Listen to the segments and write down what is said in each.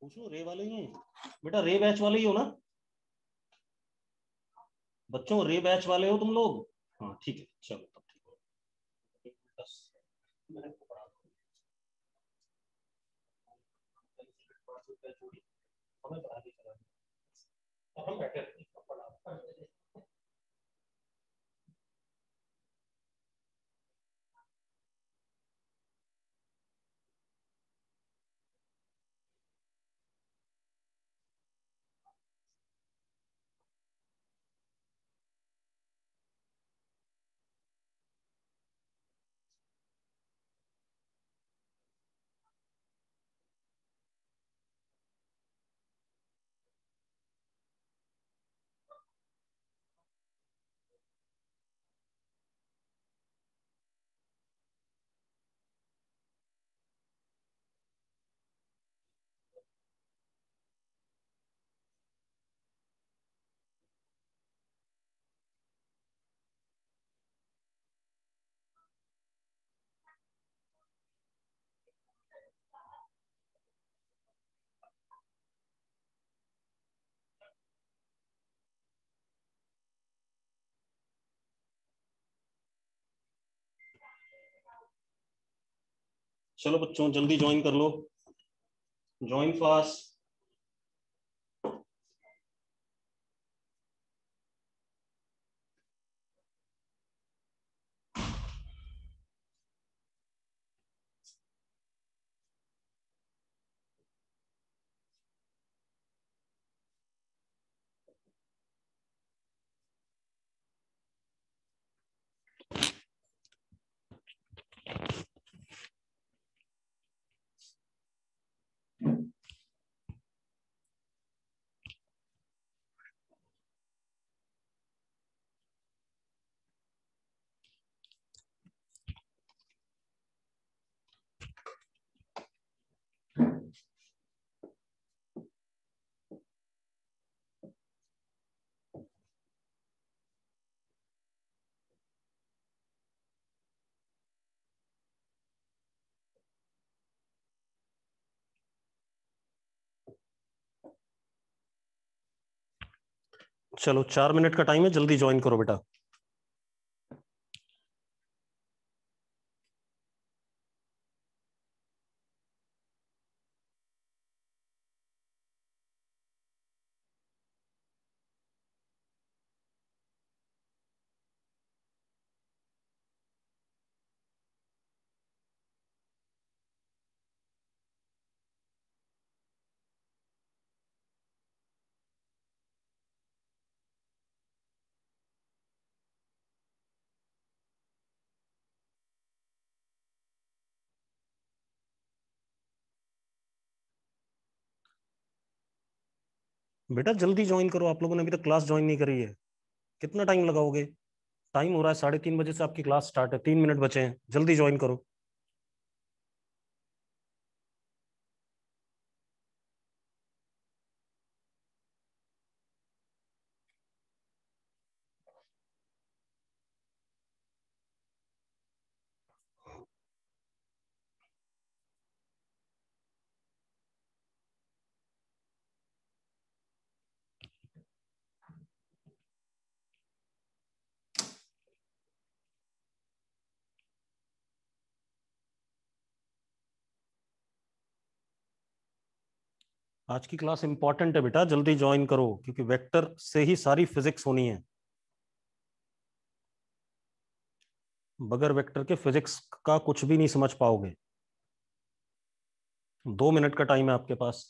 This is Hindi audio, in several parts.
पूछ लो, रे वाले ही हो बेटा, रे बैच वाले ही हो ना बच्चों, रे बैच वाले हो तुम लोग? हाँ ठीक है, चलो तब ठीक है। बस मैंने को पढ़ा हमें पढ़ा के चला, अब हम बैठे रहते हैं, पढ़ा। चलो बच्चों जल्दी ज्वाइन कर लो, ज्वाइन फास्ट। चलो 4 मिनट का टाइम है, जल्दी ज्वाइन करो बेटा। बेटा जल्दी ज्वाइन करो, आप लोगों ने अभी तक क्लास ज्वाइन नहीं करी है, कितना टाइम लगाओगे? टाइम हो रहा है 3:30 बजे से आपकी क्लास स्टार्ट है, 3 मिनट बचे हैं, जल्दी ज्वाइन करो। आज की क्लास इंपॉर्टेंट है बेटा, जल्दी ज्वाइन करो, क्योंकि वेक्टर से ही सारी फिजिक्स होनी है। बगैर वेक्टर के फिजिक्स का कुछ भी नहीं समझ पाओगे। 2 मिनट का टाइम है आपके पास।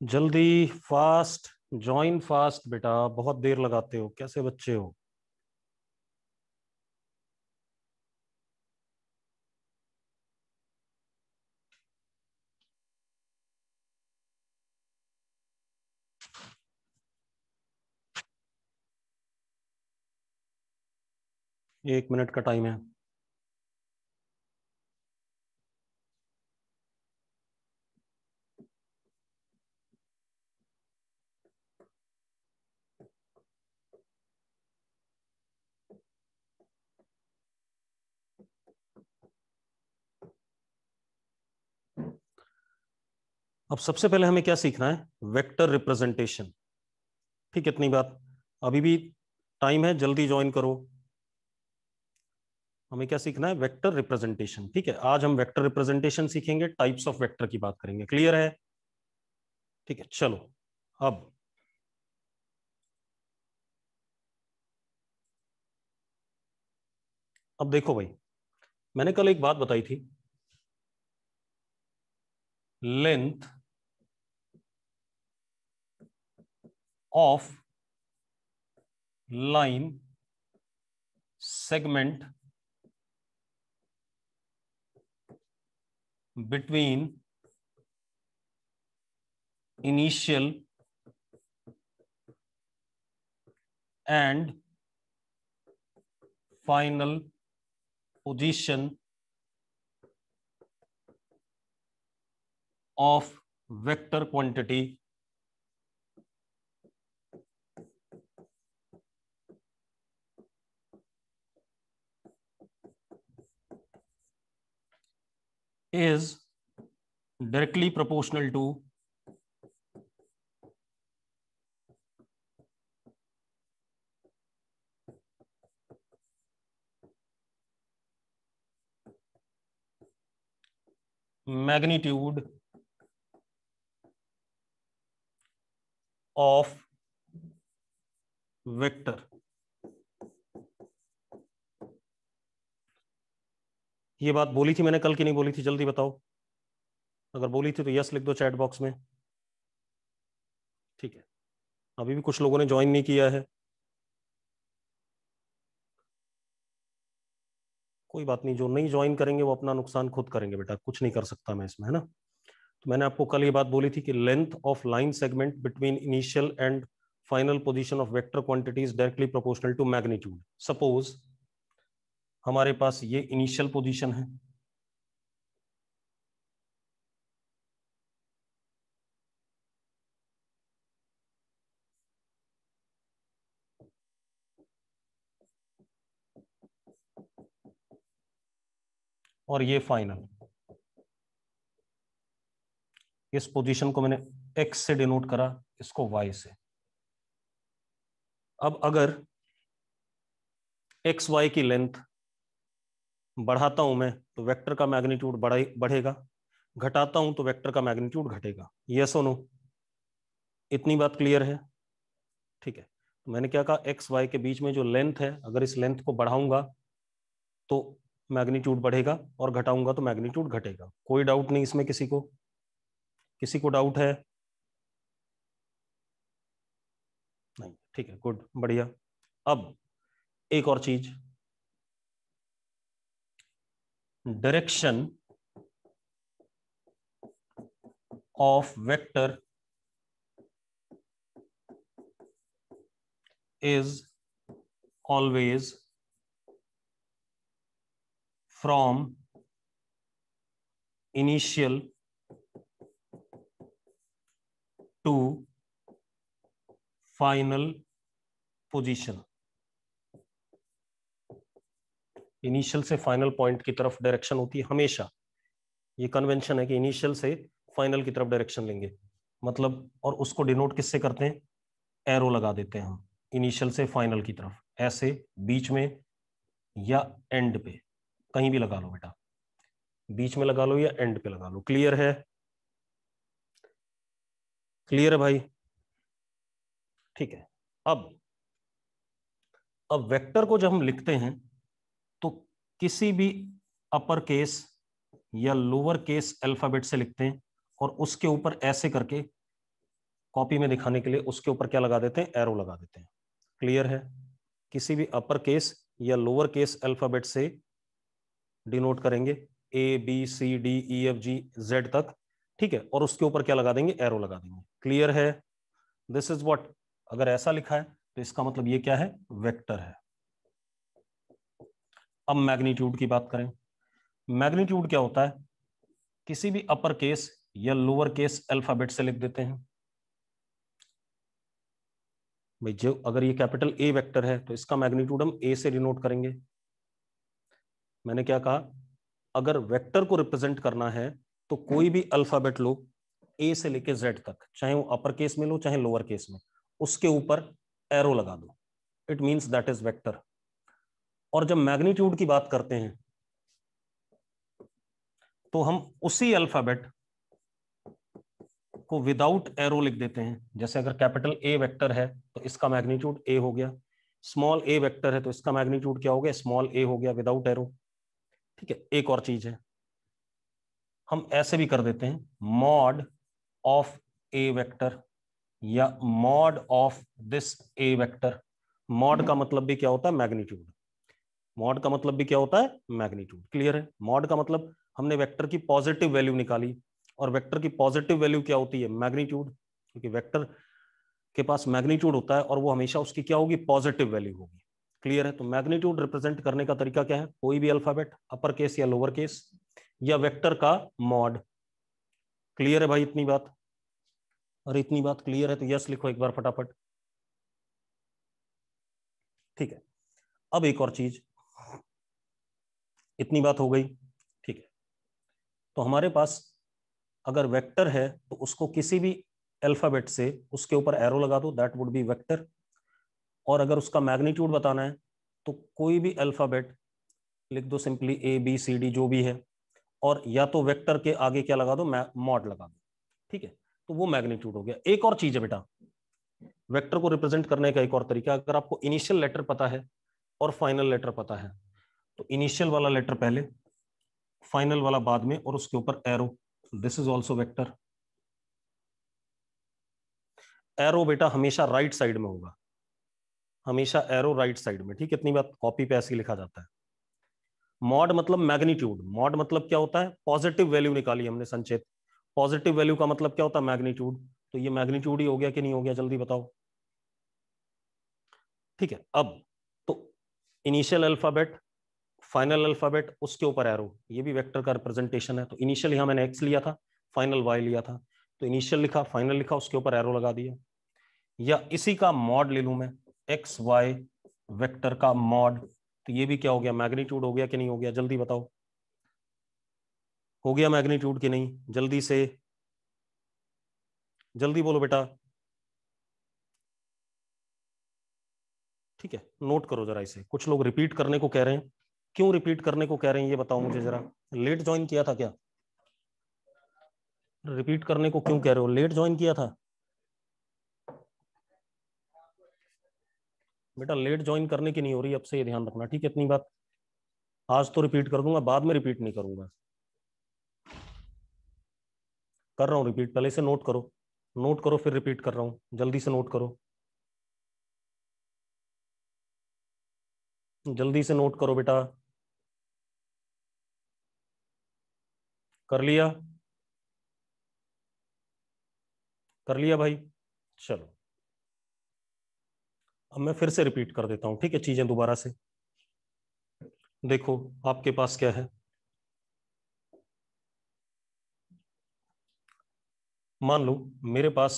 जल्दी, फास्ट, ज्वाइन फास्ट बेटा, बहुत देर लगाते हो, कैसे बच्चे हो? 1 मिनट का टाइम है। अब सबसे पहले हमें क्या सीखना है? Vector representation. ठीक है, इतनी बात। अभी भी टाइम है, जल्दी ज्वाइन करो। हमें क्या सीखना है? Vector representation. ठीक है, आज हम वेक्टर रिप्रेजेंटेशन सीखेंगे, टाइप्स ऑफ वेक्टर की बात करेंगे। क्लियर है? ठीक है, चलो। अब देखो भाई, मैंने कल एक बात बताई थी, length of line segment between initial and final position of vector quantity is directly proportional to magnitude of vector। ये बात बोली थी मैंने कल की नहीं बोली थी? जल्दी बताओ, अगर बोली थी तो यस लिख दो चैट बॉक्स में। ठीक है, अभी भी कुछ लोगों ने ज्वाइन नहीं किया है। कोई बात नहीं, जो नहीं ज्वाइन करेंगे वो अपना नुकसान खुद करेंगे बेटा, कुछ नहीं कर सकता मैं इसमें, है ना। तो मैंने आपको कल ये बात बोली थी कि length of line segment between initial and final position of vector quantity is directly proportional to magnitude. Suppose हमारे पास ये इनिशियल पोजीशन है, और ये फाइनल। इस पोजीशन को मैंने x से डिनोट करा, इसको y से। अब अगर एक्स वाई की लेंथ बढ़ाता हूं मैं तो वेक्टर का मैग्नीट्यूड बढ़ेगा, घटाता हूं तो वेक्टर का मैग्नीट्यूड घटेगा। यस और नो? इतनी बात क्लियर है? ठीक है, तो मैंने क्या कहा, एक्स वाई के बीच में जो लेंथ है, अगर इस लेंथ को बढ़ाऊंगा तो मैग्नीट्यूड बढ़ेगा और घटाऊंगा तो मैग्नीट्यूड घटेगा। कोई डाउट नहीं इसमें? किसी को, किसी को डाउट है? नहीं, ठीक है, गुड, बढ़िया। अब एक और चीज, direction of vector is always from initial to final position। Initial से फाइनल पॉइंट की तरफ डायरेक्शन होती है हमेशा। ये कन्वेंशन है कि इनिशियल से फाइनल की तरफ डायरेक्शन लेंगे, मतलब, और उसको डिनोट किससे करते हैं? एरो लगा देते हैं हम, इनिशियल से फाइनल की तरफ, ऐसे बीच में या एंड पे, कहीं भी लगा लो बेटा, बीच में लगा लो या एंड पे लगा लो। क्लियर है? क्लियर है भाई? ठीक है। अब वेक्टर को जब हम लिखते हैं तो किसी भी अपर केस या लोअर केस अल्फाबेट से लिखते हैं, और उसके ऊपर ऐसे करके कॉपी में दिखाने के लिए उसके ऊपर क्या लगा देते हैं? एरो लगा देते हैं। क्लियर है? किसी भी अपर केस या लोअर केस अल्फाबेट से डिनोट करेंगे, A B C D E F G Z तक, ठीक है, और उसके ऊपर क्या लगा देंगे? एरो लगा देंगे। क्लियर है? दिस इज व्हाट, अगर ऐसा लिखा है तो इसका मतलब ये क्या है? वेक्टर है। अब मैग्नीट्यूड की बात करें। मैग्नीट्यूड क्या होता है? किसी भी अपर केस या लोअर केस अल्फाबेट से लिख देते हैं भाई। जो अगर ये कैपिटल ए वेक्टर है तो इसका मैग्नीट्यूड हम ए से डिनोट करेंगे। मैंने क्या कहा? अगर वेक्टर को रिप्रेजेंट करना है तो कोई भी अल्फाबेट लो ए से लेके जेड तक, चाहे वो अपर केस में लो चाहे लोअर केस में, उसके ऊपर एरो लगा दो, it means that is vector. और जब मैग्नीट्यूड की बात करते हैं तो हम उसी अल्फाबेट को विदाउट एरो लिख देते हैं। जैसे अगर कैपिटल ए वेक्टर है तो इसका मैग्नीट्यूड ए हो गया, स्मॉल ए वेक्टर है तो इसका मैग्नीट्यूड क्या हो गया? स्मॉल ए हो गया विदाउट एरो। ठीक है, एक और चीज है, हम ऐसे भी कर देते हैं, मॉड ऑफ ए वेक्टर या mod of this A vector. Mod का मतलब भी क्या होता है? मैग्नीट्यूड। मॉड का मतलब भी क्या होता है? मैग्नीट्यूड। क्लियर है? मॉड का मतलब हमने वेक्टर की पॉजिटिव वैल्यू निकाली, और वेक्टर की पॉजिटिव वैल्यू क्या होती है? मैग्नीट्यूड। क्योंकि वेक्टर के पास मैग्नीट्यूड होता है और वो हमेशा उसकी क्या होगी? पॉजिटिव वैल्यू होगी। क्लियर है? तो मैग्नीट्यूड रिप्रेजेंट करने का तरीका क्या है? कोई भी अल्फाबेट, अपर केस या लोअर केस, या वेक्टर का मॉड। क्लियर है भाई इतनी बात? और इतनी बात क्लियर है तो यस लिखो एक बार फटाफट। ठीक है, अब एक और चीज, इतनी बात हो गई। ठीक है, तो हमारे पास अगर वेक्टर है तो उसको किसी भी अल्फाबेट से उसके ऊपर एरो लगा दो, दैट वुड बी वेक्टर। और अगर उसका मैग्नीट्यूड बताना है तो कोई भी अल्फाबेट लिख दो, simply A B C D जो भी है, और या तो वेक्टर के आगे क्या लगा दो? मॉड लगा दो। ठीक है, तो वो मैग्नीट्यूड हो गया। एक और चीज है बेटा, वेक्टर को रिप्रेजेंट करने का एक और तरीका, अगर आपको इनिशियल लेटर पता है और फाइनल लेटर पता है तो इनिशियल वाला लेटर पहले, फाइनल वाला बाद में, और उसके ऊपर arrow, this is also vector. Arrow बेटा हमेशा राइट साइड में होगा, हमेशा एरो राइट साइड में। ठीक है, इतनी बात कॉपी पे ऐसे ही लिखा जाता है। मॉड मतलब मैग्नीट्यूड। मॉड मतलब क्या होता है? पॉजिटिव वैल्यू निकाली हमने संचेत। पॉजिटिव वैल्यू का मतलब क्या होता है? मैग्नीट्यूड। तो ये मैग्नीट्यूड ही हो गया कि नहीं हो गया? जल्दी बताओ। ठीक है, अब तो इनिशियल अल्फाबेट, फाइनल अल्फाबेट, उसके ऊपर एरो, ये भी वेक्टर का रिप्रेजेंटेशन है। तो इनिशियल यहां मैंने एक्स लिया था, फाइनल वाई लिया था, तो इनिशियल लिखा, फाइनल लिखा, उसके ऊपर एरो लगा दिया। या इसी का मॉड ले लूं मैं, एक्स वाई वेक्टर का मॉड, तो ये भी क्या हो गया? मैग्नीट्यूड हो गया कि नहीं हो गया? जल्दी बताओ, हो गया मैग्नीट्यूड कि नहीं? जल्दी से, जल्दी बोलो बेटा। ठीक है, नोट करो जरा इसे। कुछ लोग रिपीट करने को कह रहे हैं, क्यों रिपीट करने को कह रहे हैं ये बताओ मुझे जरा। लेट ज्वाइन किया था क्या? रिपीट करने को क्यों कह रहे हो? लेट ज्वाइन किया था बेटा? लेट ज्वाइन करने की नहीं हो रही अब से, ये ध्यान रखना। ठीक है, इतनी बात। आज तो रिपीट कर दूंगा, बाद में रिपीट नहीं करूंगा। कर रहा हूं रिपीट, पहले से नोट करो, नोट करो फिर रिपीट कर रहा हूं, जल्दी से नोट करो, जल्दी से नोट करो बेटा। कर लिया? कर लिया भाई? चलो, अब मैं फिर से रिपीट कर देता हूं, ठीक है, चीजें दोबारा से। देखो आपके पास क्या है, मान लो मेरे पास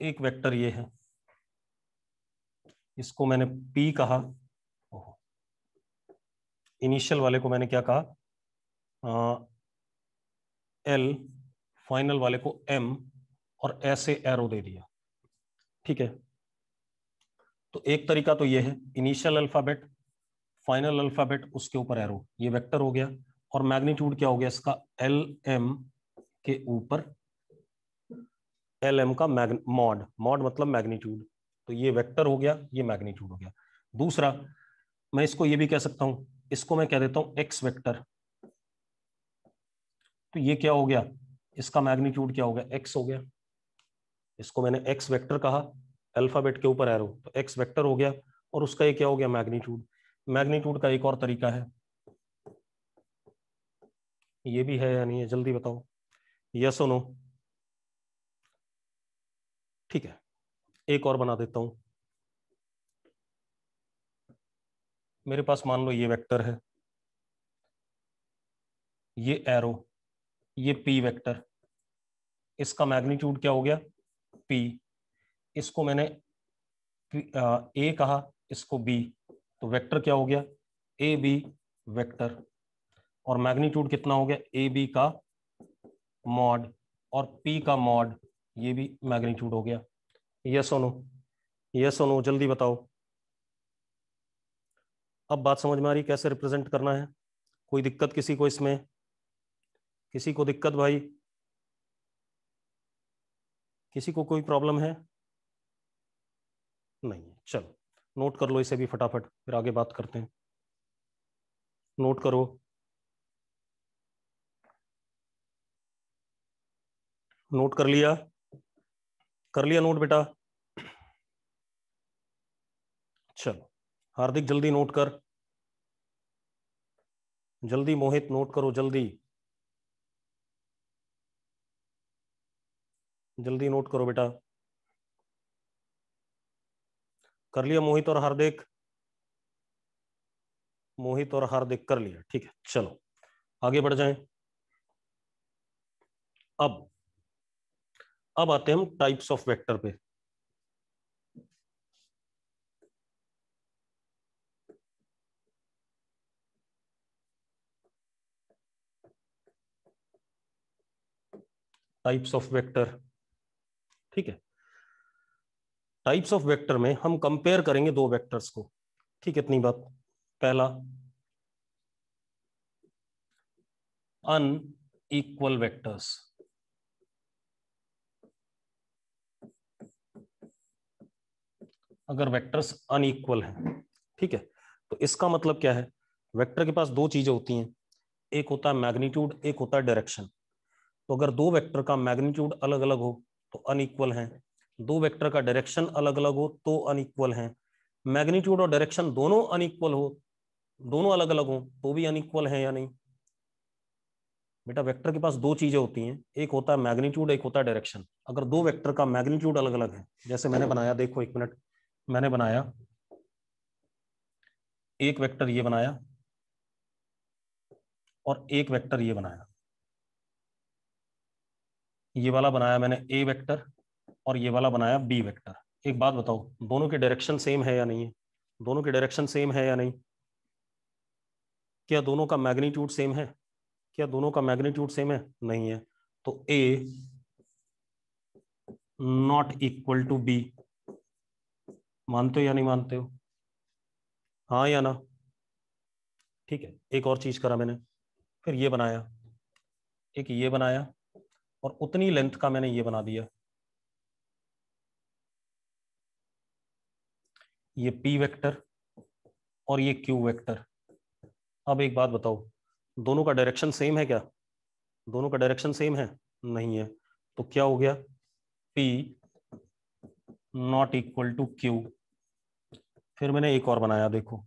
एक वेक्टर ये है, इसको मैंने पी कहा, इनिशियल वाले को मैंने क्या कहा? एल, फाइनल वाले को एम, और ऐसे एरो दे दिया। ठीक है, तो एक तरीका तो ये है, इनिशियल अल्फाबेट, फाइनल अल्फाबेट, उसके ऊपर एरो, ये वेक्टर हो गया। और मैग्नीट्यूड क्या हो गया इसका? एल एम के ऊपर एल एम का मॉड, मॉड मतलब मैग्नीट्यूड। तो ये वेक्टर हो गया, ये मैग्नीट्यूड हो गया। दूसरा, मैं इसको ये भी कह सकता हूं, इसको मैं कह देता हूं एक्स वेक्टर। तो ये क्या हो गया? इसका मैग्नीट्यूड क्या हो गया? एक्स हो गया। इसको मैंने एक्स वेक्टर कहा, अल्फाबेट के ऊपर एरो, तो एक्स वेक्टर हो गया। और उसका ये क्या हो गया? मैग्नीट्यूड। मैग्नीट्यूड का एक और तरीका है, ये भी है या नहीं है? जल्दी बताओ, यस और नो। ठीक है, एक और बना देता हूं, मेरे पास मान लो ये वेक्टर है, ये एरो, ये पी वेक्टर, इसका मैग्नीट्यूड क्या हो गया पी, इसको मैंने ए कहा, इसको बी, तो वेक्टर क्या हो गया ए बी वेक्टर, और मैग्नीट्यूड कितना हो गया ए बी का मॉड और पी का मॉड, ये भी मैग्नीट्यूड हो गया। यस और नो, यस और नो, जल्दी बताओ। अब बात समझ में आ रही कैसे रिप्रेजेंट करना है? कोई दिक्कत किसी को इसमें? किसी को दिक्कत भाई? किसी को कोई प्रॉब्लम है? नहीं है, चलो नोट कर लो इसे भी फटाफट, फिर आगे बात करते हैं। नोट करो, नोट कर लिया? कर लिया नोट बेटा? चलो हार्दिक जल्दी नोट कर, जल्दी मोहित नोट करो, जल्दी जल्दी नोट करो बेटा। कर लिया मोहित और हार्दिक? मोहित और हार्दिक कर लिया, ठीक है, चलो आगे बढ़ जाएं। अब आते हैं हम टाइप्स ऑफ वेक्टर पे। टाइप्स ऑफ वेक्टर, ठीक है। टाइप्स ऑफ वेक्टर में हम कंपेयर करेंगे दो वेक्टर्स को, ठीक है, इतनी बात। पहला अनइक्वल वेक्टर्स, अगर वेक्टर्स अनइक्वल हैं, ठीक है, तो इसका मतलब क्या है, वेक्टर के पास दो चीजें होती हैं, एक होता है मैग्नीट्यूड, एक होता है डायरेक्शन। तो अगर दो वेक्टर का मैग्नीट्यूड अलग अलग हो तो अनइक्वल है, दो वेक्टर का डायरेक्शन अलग अलग हो तो अनइक्वल है, मैग्नीट्यूड और डायरेक्शन दोनों अनइक्वल हो, दोनों अलग अलग हो तो भी अनइक्वल है या नहीं? बेटा वेक्टर के पास दो चीजें होती हैं, एक होता है मैग्नीट्यूड, एक होता है डायरेक्शन। अगर दो वेक्टर का मैग्नीट्यूड अलग अलग है, जैसे मैंने बनाया, देखो एक मिनट, मैंने बनाया एक वेक्टर ये बनाया और एक वेक्टर ये बनाया, ये वाला बनाया मैंने ए वेक्टर और ये वाला बनाया बी वेक्टर। एक बात बताओ, दोनों के डायरेक्शन सेम है या नहीं है? दोनों के डायरेक्शन सेम है या नहीं? क्या दोनों का मैग्नीट्यूड सेम है? क्या दोनों का मैग्नीट्यूड सेम है? नहीं है, तो ए नॉट इक्वल टू बी, मानते हो या नहीं मानते हो? हाँ या ना? ठीक है, एक और चीज करा मैंने, फिर ये बनाया, एक ये बनाया और उतनी लेंथ का मैंने ये बना दिया, ये पी वेक्टर और ये क्यू वेक्टर। अब एक बात बताओ, दोनों का डायरेक्शन सेम है क्या? दोनों का डायरेक्शन सेम है? नहीं है, तो क्या हो गया, P not equal to Q. फिर मैंने एक और बनाया, देखो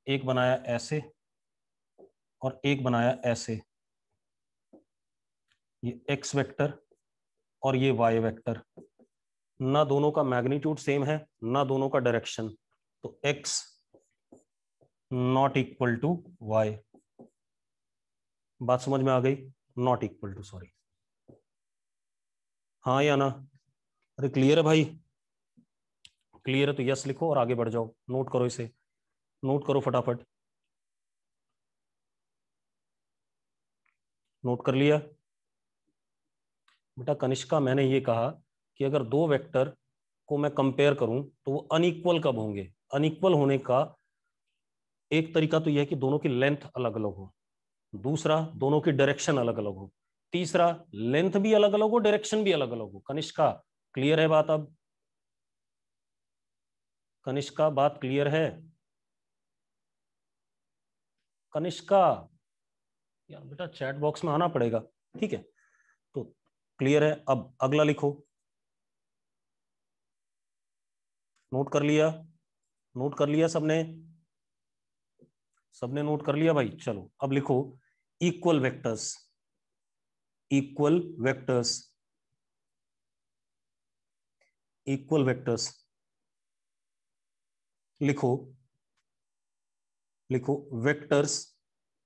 एक बनाया ऐसे और एक बनाया ऐसे, ये एक्स वेक्टर और ये वाई वेक्टर, ना दोनों का मैग्नीट्यूड सेम है ना दोनों का डायरेक्शन, तो X not equal to Y. बात समझ में आ गई? नॉट इक्वल टू, सॉरी, हाँ या ना? अरे क्लियर है भाई? क्लियर है तो यस लिखो और आगे बढ़ जाओ, नोट करो इसे, नोट करो फटाफट। नोट कर लिया? बेटा कनिष्का, मैंने ये कहा कि अगर दो वेक्टर को मैं कंपेयर करूं तो वो अनइक्वल कब होंगे? अनइक्वल होने का एक तरीका तो यह है कि दोनों की लेंथ अलग अलग हो, दूसरा दोनों की डायरेक्शन अलग अलग हो, तीसरा लेंथ भी अलग अलग हो डायरेक्शन भी अलग अलग हो। कनिष्का क्लियर है बात? अब कनिष्का बात क्लियर है? कनिष्का यार बेटा चैट बॉक्स में आना पड़ेगा, ठीक है, तो क्लियर है। अब अगला लिखो, नोट कर लिया? नोट कर लिया सबने? सबने नोट कर लिया भाई? चलो अब लिखो equal vectors, equal vectors, equal vectors लिखो। लिखो vectors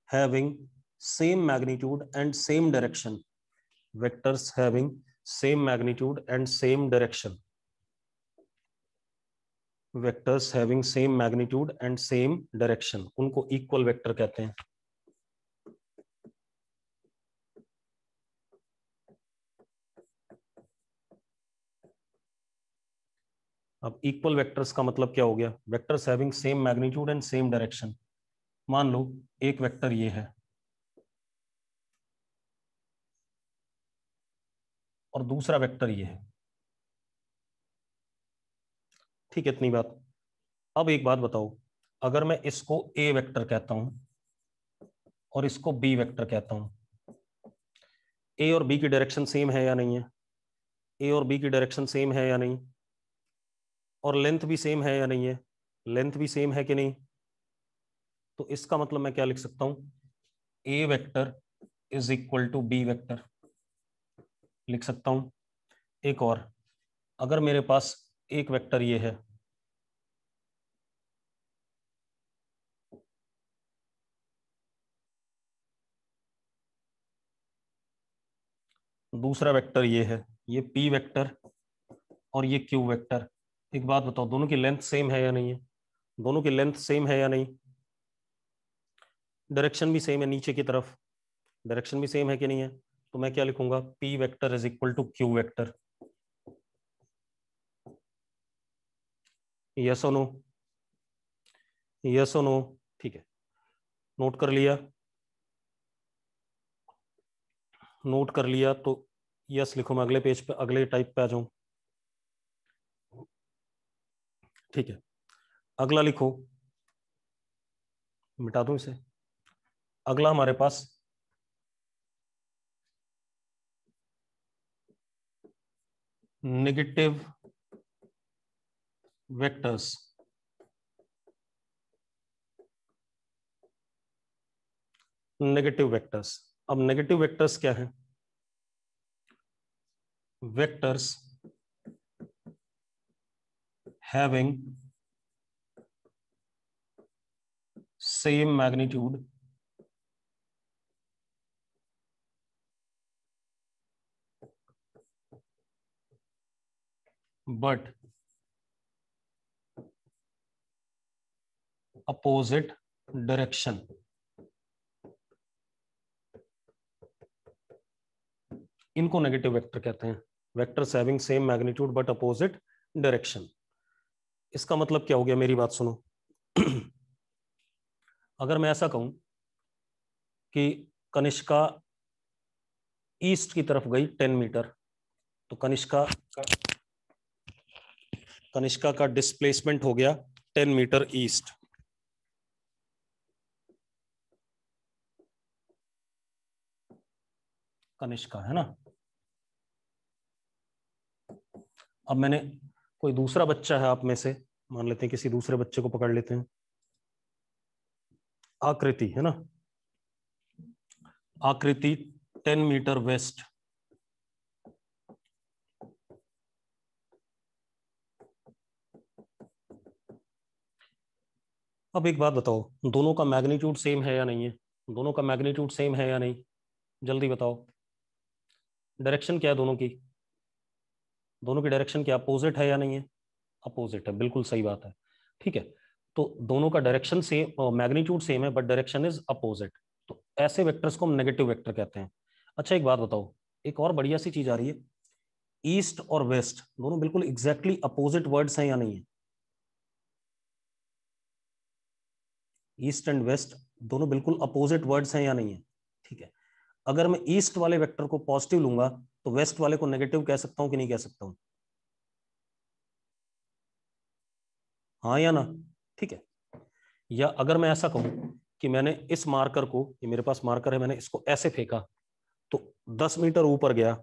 having same magnitude and same direction, vectors having same magnitude and same direction, vectors having same magnitude and same direction, उनको इक्वल वेक्टर कहते हैं। अब इक्वल वेक्टर्स का मतलब क्या हो गया, vectors having same magnitude and same direction. मान लो एक वेक्टर ये है और दूसरा वेक्टर ये है, ठीक है, इतनी बात। अब एक बात बताओ, अगर मैं इसको ए वेक्टर कहता हूं और इसको बी वेक्टर कहता हूं, ए और बी की डायरेक्शन सेम है या नहीं है, ए और बी की डायरेक्शन सेम है या नहीं, और लेंथ भी सेम है या नहीं है, लेंथ भी सेम है कि नहीं, तो इसका मतलब मैं क्या लिख सकता हूं, a vector is equal to b vector लिख सकता हूं। एक और, अगर मेरे पास एक वेक्टर ये है, दूसरा वेक्टर ये है, ये पी वेक्टर और ये क्यू वेक्टर, एक बात बताओ, दोनों की लेंथ सेम है या नहीं है, दोनों की लेंथ सेम है या नहीं, डायरेक्शन भी सेम है नीचे की तरफ, डायरेक्शन भी सेम है कि नहीं है, तो मैं क्या लिखूंगा, P vector is equal to Q vector. Yes और नो, यस और नो, ठीक है, नोट कर लिया, नोट कर लिया तो यस लिखो, मैं अगले पेज पे अगले टाइप पे आ जाऊं, ठीक है, अगला लिखो, मिटा दूं इसे, अगला हमारे पास नेगेटिव वेक्टर्स, नेगेटिव वेक्टर्स। अब नेगेटिव वेक्टर्स क्या है, vectors having same magnitude but opposite direction, इनको नेगेटिव वेक्टर कहते हैं, vectors having same magnitude but opposite direction. इसका मतलब क्या हो गया, मेरी बात सुनो अगर मैं ऐसा कहूं कि कनिष्का ईस्ट की तरफ गई 10 मीटर, तो कनिष्का का डिस्प्लेसमेंट हो गया 10 मीटर ईस्ट, कनिष्का है ना। अब मैंने, कोई दूसरा बच्चा है आप में से, मान लेते हैं किसी दूसरे बच्चे को पकड़ लेते हैं, आकृति है ना, आकृति 10 मीटर वेस्ट, अब एक बात बताओ, दोनों का मैग्नीट्यूड सेम है या नहीं है, दोनों का मैग्नीट्यूड सेम है या नहीं, जल्दी बताओ, डायरेक्शन क्या है दोनों की, दोनों की डायरेक्शन क्या अपोजिट है या नहीं है, अपोजिट है, बिल्कुल सही बात है, ठीक है, तो दोनों का डायरेक्शन सेम, मैग्नीट्यूड सेम है बट डायरेक्शन इज अपोजिट, तो ऐसे वेक्टर्स को हम नेगेटिव वेक्टर कहते हैं। अच्छा एक बात बताओ, एक और बढ़िया सी चीज आ रही है, ईस्ट और वेस्ट दोनों बिल्कुल एग्जैक्टली अपोजिट वर्ड्स हैं या नहीं है, ईस्ट एंड वेस्ट दोनों बिल्कुल अपोजिट वर्ड्स हैं या नहीं है, ठीक है, अगर मैं ईस्ट वाले वेक्टर को पॉजिटिव लूंगा तो वेस्ट वाले को नेगेटिव कह सकता हूं कि नहीं कह सकता हूं, हाँ या ना, ठीक है, या अगर मैं ऐसा कहूं कि मैंने इस मार्कर को, ये मेरे पास मार्कर है, मैंने इसको ऐसे फेंका तो 10 मीटर ऊपर गया,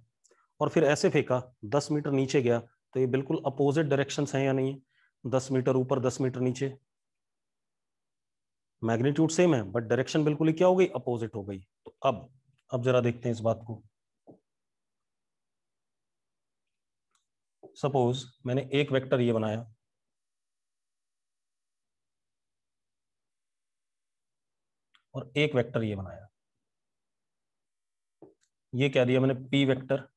और फिर ऐसे फेंका 10 मीटर नीचे गया, तो ये बिल्कुल अपोजिट डायरेक्शन हैं या नहीं है, 10 मीटर ऊपर 10 मीटर नीचे, मैग्नीट्यूड सेम है बट डायरेक्शन बिल्कुल ही क्या हो गई, अपोजिट हो गई। तो अब जरा देखते हैं इस बात को, सपोज मैंने एक वेक्टर ये बनाया, और एक वेक्टर ये बनाया, ये क्या दिया मैंने, p वेक्टर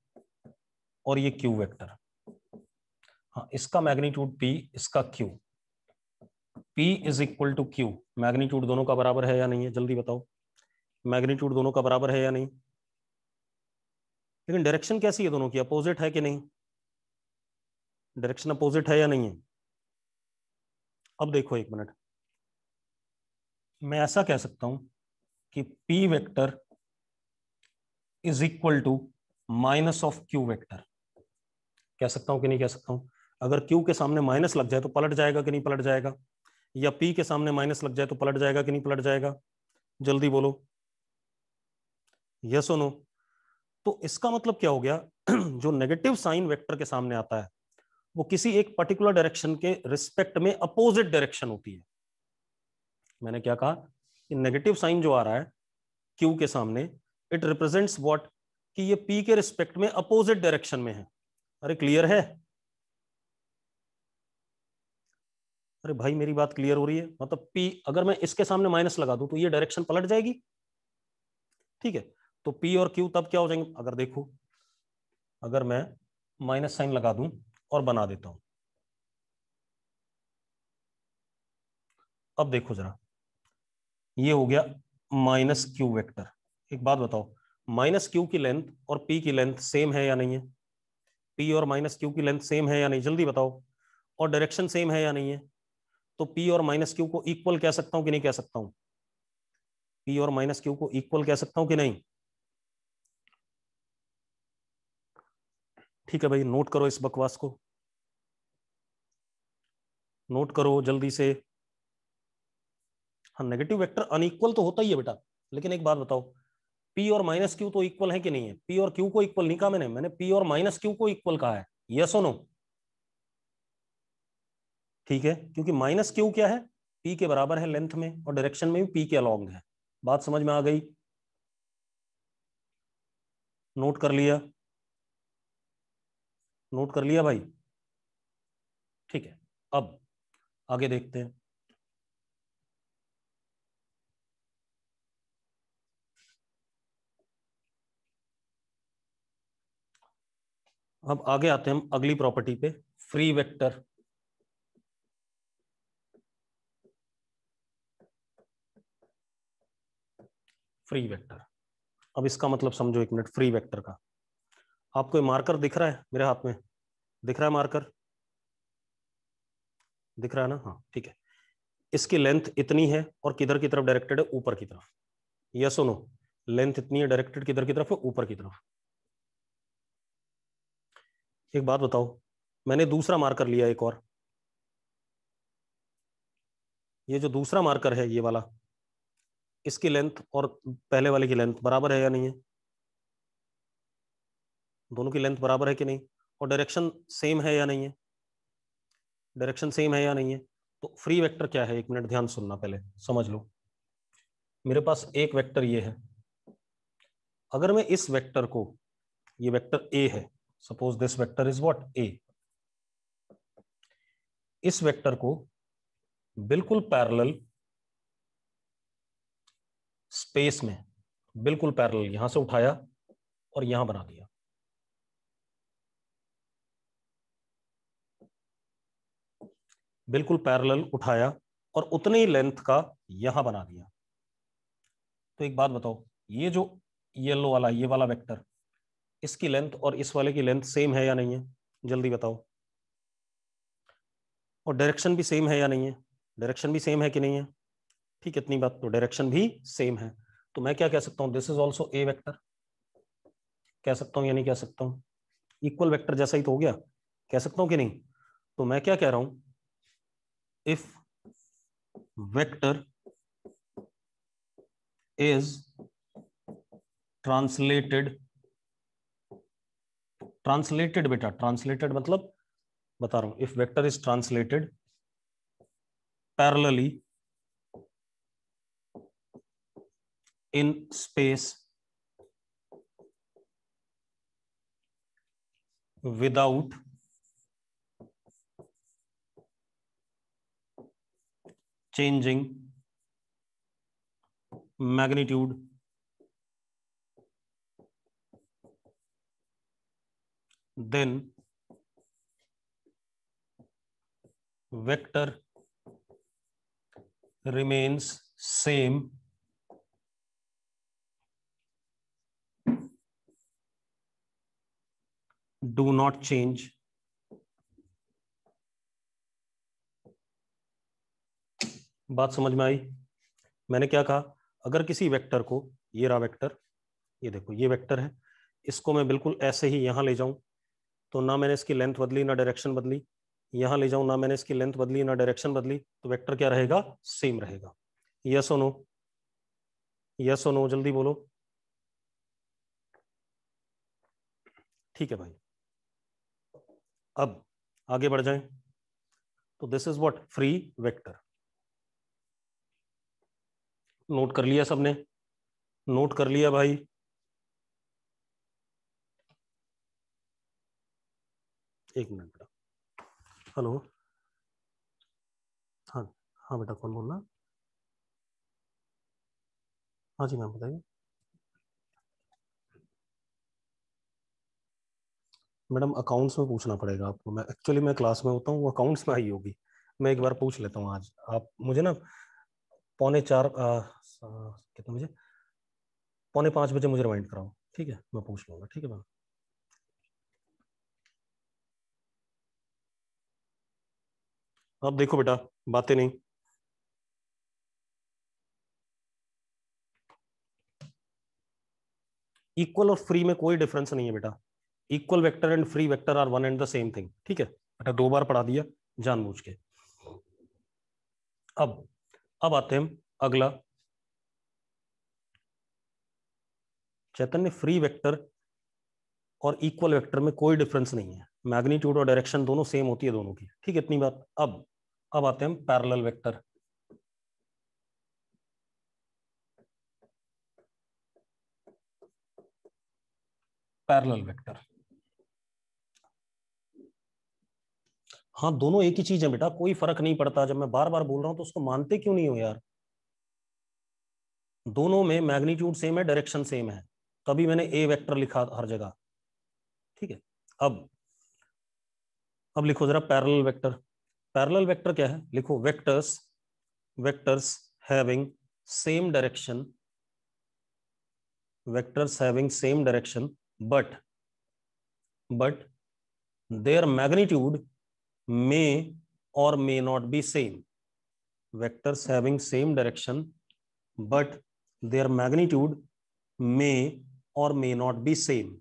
और ये q वेक्टर। हाँ, इसका मैग्नीट्यूड p, इसका q। p is equal to q, magnitude दोनों का बराबर है या नहीं है, जल्दी बताओ, मैग्नीट्यूड दोनों का बराबर है या नहीं। लेकिन डायरेक्शन कैसी है दोनों की, अपोजिट है कि नहीं, डायरेक्शन अपोजिट है या नहीं है। अब देखो एक मिनट, मैं ऐसा कह सकता हूं कि p vector is equal to minus of q vector, कह सकता हूं कि नहीं कह सकता हूं। अगर q के सामने माइनस लग जाए तो पलट जाएगा कि नहीं पलट जाएगा, या p के सामने माइनस लग जाए तो पलट जाएगा कि नहीं पलट जाएगा, जल्दी बोलो, यस और नो। तो इसका मतलब क्या हो गया जो नेगेटिव साइन वेक्टर के सामने आता है वो किसी एक पर्टिकुलर डायरेक्शन के रिस्पेक्ट में अपोजिट डायरेक्शन होती है। मैंने क्या कहा कि नेगेटिव साइन जो आ रहा है क्यू के सामने, इट रिप्रेजेंट्स व्हाट, कि ये पी के रिस्पेक्ट में अपोजिट डायरेक्शन में है। अरे क्लियर है, अरे भाई मेरी बात क्लियर हो रही है, मतलब पी अगर मैं इसके सामने माइनस लगा दूं तो ये डायरेक्शन पलट जाएगी, ठीक है। तो पी और क्यू तब क्या हो जाएंगे, अगर देखो, अगर मैं माइनस साइन लगा दूं और बना देता हूं, अब देखो जरा, ये हो गया माइनस क्यू वेक्टर। एक बात बताओ, माइनस क्यू की लेंथ और पी की लेंथ सेम है या नहीं है, पी और माइनस क्यू की लेंथ सेम है या नहीं, जल्दी बताओ, और डायरेक्शन सेम है या नहीं है। तो पी और माइनस क्यू को इक्वल कह सकता हूं कि नहीं कह सकता हूं, पी और माइनस क्यू को इक्वल कह सकता हूं कि नहीं। ठीक है भाई, नोट करो इस बकवास को, नोट करो जल्दी से। हाँ, नेगेटिव वेक्टर अनइक्वल तो होता ही है बेटा, लेकिन एक बात बताओ, पी और माइनस क्यू तो इक्वल है कि नहीं है, पी और क्यू को इक्वल नहीं कहा मैंने पी और माइनस क्यू को इक्वल कहा है, यस और नो। ठीक है, क्योंकि माइनस क्यू क्या है, पी के बराबर है लेंथ में और डायरेक्शन में भी पी के अलॉन्ग है। बात समझ में आ गई, नोट कर लिया, नोट कर लिया भाई, ठीक है। अब आगे देखते हैं, अब आगे आते हैं हम अगली प्रॉपर्टी पे, फ्री वेक्टर। फ्री वेक्टर, अब इसका मतलब समझो एक मिनट, फ्री वेक्टर का आपको मार्कर दिख रहा है मेरे हाथ में, दिख रहा है मार्कर, दिख रहा है ना, हाँ ठीक है। इसकी लेंथ इतनी है और किधर की तरफ डायरेक्टेड है, ऊपर की तरफ, यस और नो, लेंथ इतनी है, डायरेक्टेड किधर की तरफ है, ऊपर की तरफ। एक बात बताओ, मैंने दूसरा मार्कर लिया एक और, ये जो दूसरा मार्कर है ये वाला, इसकी लेंथ और पहले वाले की लेंथ बराबर है या नहीं है, दोनों की लेंथ बराबर है कि नहीं, और डायरेक्शन सेम है या नहीं है, डायरेक्शन सेम है या नहीं है। तो फ्री वेक्टर क्या है, एक मिनट ध्यान सुनना, पहले समझ लो। मेरे पास एक वेक्टर ये है, अगर मैं इस वेक्टर को, ये वेक्टर ए है, suppose this vector is what, a, इस वेक्टर को बिल्कुल पैरेलल स्पेस में, बिल्कुल पैरेलल यहां से उठाया और यहां बना दिया, बिल्कुल पैरेलल उठाया और उतने ही लेंथ का यहां बना दिया। तो एक बात बताओ, ये जो येलो वाला, ये वाला वेक्टर, इसकी लेंथ और इस वाले की लेंथ सेम है या नहीं है, जल्दी बताओ, और डायरेक्शन भी सेम है या नहीं है, डायरेक्शन भी सेम है कि नहीं है, ठीक, इतनी बात, तो डायरेक्शन भी सेम है। तो मैं क्या कह सकता हूं, this is also a vector, कह सकता हूं या नहीं कह सकता हूं, इक्वल वेक्टर जैसा ही तो हो गया, कह सकता हूं कि नहीं। तो मैं क्या कह रहा हूं, if vector is translated, translated बेटा, ट्रांसलेटेड मतलब बता रहा हूं, if vector is translated parallelly in space without changing magnitude then vector remains same do not change बात समझ में आई? मैंने क्या कहा, अगर किसी वेक्टर को, ये रहा वेक्टर, ये देखो ये वेक्टर है, इसको मैं बिल्कुल ऐसे ही यहां ले जाऊं तो ना मैंने इसकी लेंथ बदली ना डायरेक्शन बदली, यहां ले जाऊं ना मैंने इसकी लेंथ बदली ना डायरेक्शन बदली, तो वेक्टर क्या रहेगा? सेम रहेगा। यस और नो? यस और नो जल्दी बोलो। ठीक है भाई, अब आगे बढ़ जाएं। तो this is what free vector. Note कर लिया सबने? नोट कर लिया भाई? एक मिनट बेटा। हेलो, हाँ हाँ बेटा, कौन बोल रहा? हाँ जी मैम बताइए। मैडम अकाउंट्स में पूछना पड़ेगा आपको, मैं एक्चुअली मैं क्लास में होता हूँ, वो अकाउंट्स में आई होगी। मैं एक बार पूछ लेता हूँ आज, आप मुझे ना पौने 4 कितने बजे, पौने 5 बजे मुझे रिमाइंड कराओ, ठीक है? मैं पूछ लूंगा, ठीक है मैम? अब देखो बेटा, बातें नहीं। इक्वल और फ्री में कोई डिफरेंस नहीं है बेटा। Equal vector and free vector are one and the same thing, ठीक है बेटा? 2 बार पढ़ा दिया जानबूझ के। अब आते हैं अगला। चैतन्य, फ्री वेक्टर और इक्वल वेक्टर में कोई डिफरेंस नहीं है, मैग्नीट्यूड और डायरेक्शन दोनों सेम होती है दोनों की, ठीक है? इतनी बात। अब आते हैं पैरेलल वेक्टर। पैरेलल वेक्टर, हाँ दोनों एक ही चीज है बेटा, कोई फर्क नहीं पड़ता। जब मैं बार बार बोल रहा हूं तो उसको मानते क्यों नहीं हो यार? दोनों में मैग्नीट्यूड सेम है, डायरेक्शन सेम है, तभी मैंने ए वेक्टर लिखा हर जगह, ठीक है? अब अब लिखो जरा पैरेलल वेक्टर। पैरेलल वेक्टर क्या है? लिखो vectors, vectors having same direction, vectors having same direction but their magnitude may or may not be same. Vectors having same direction but their magnitude may or may not be same.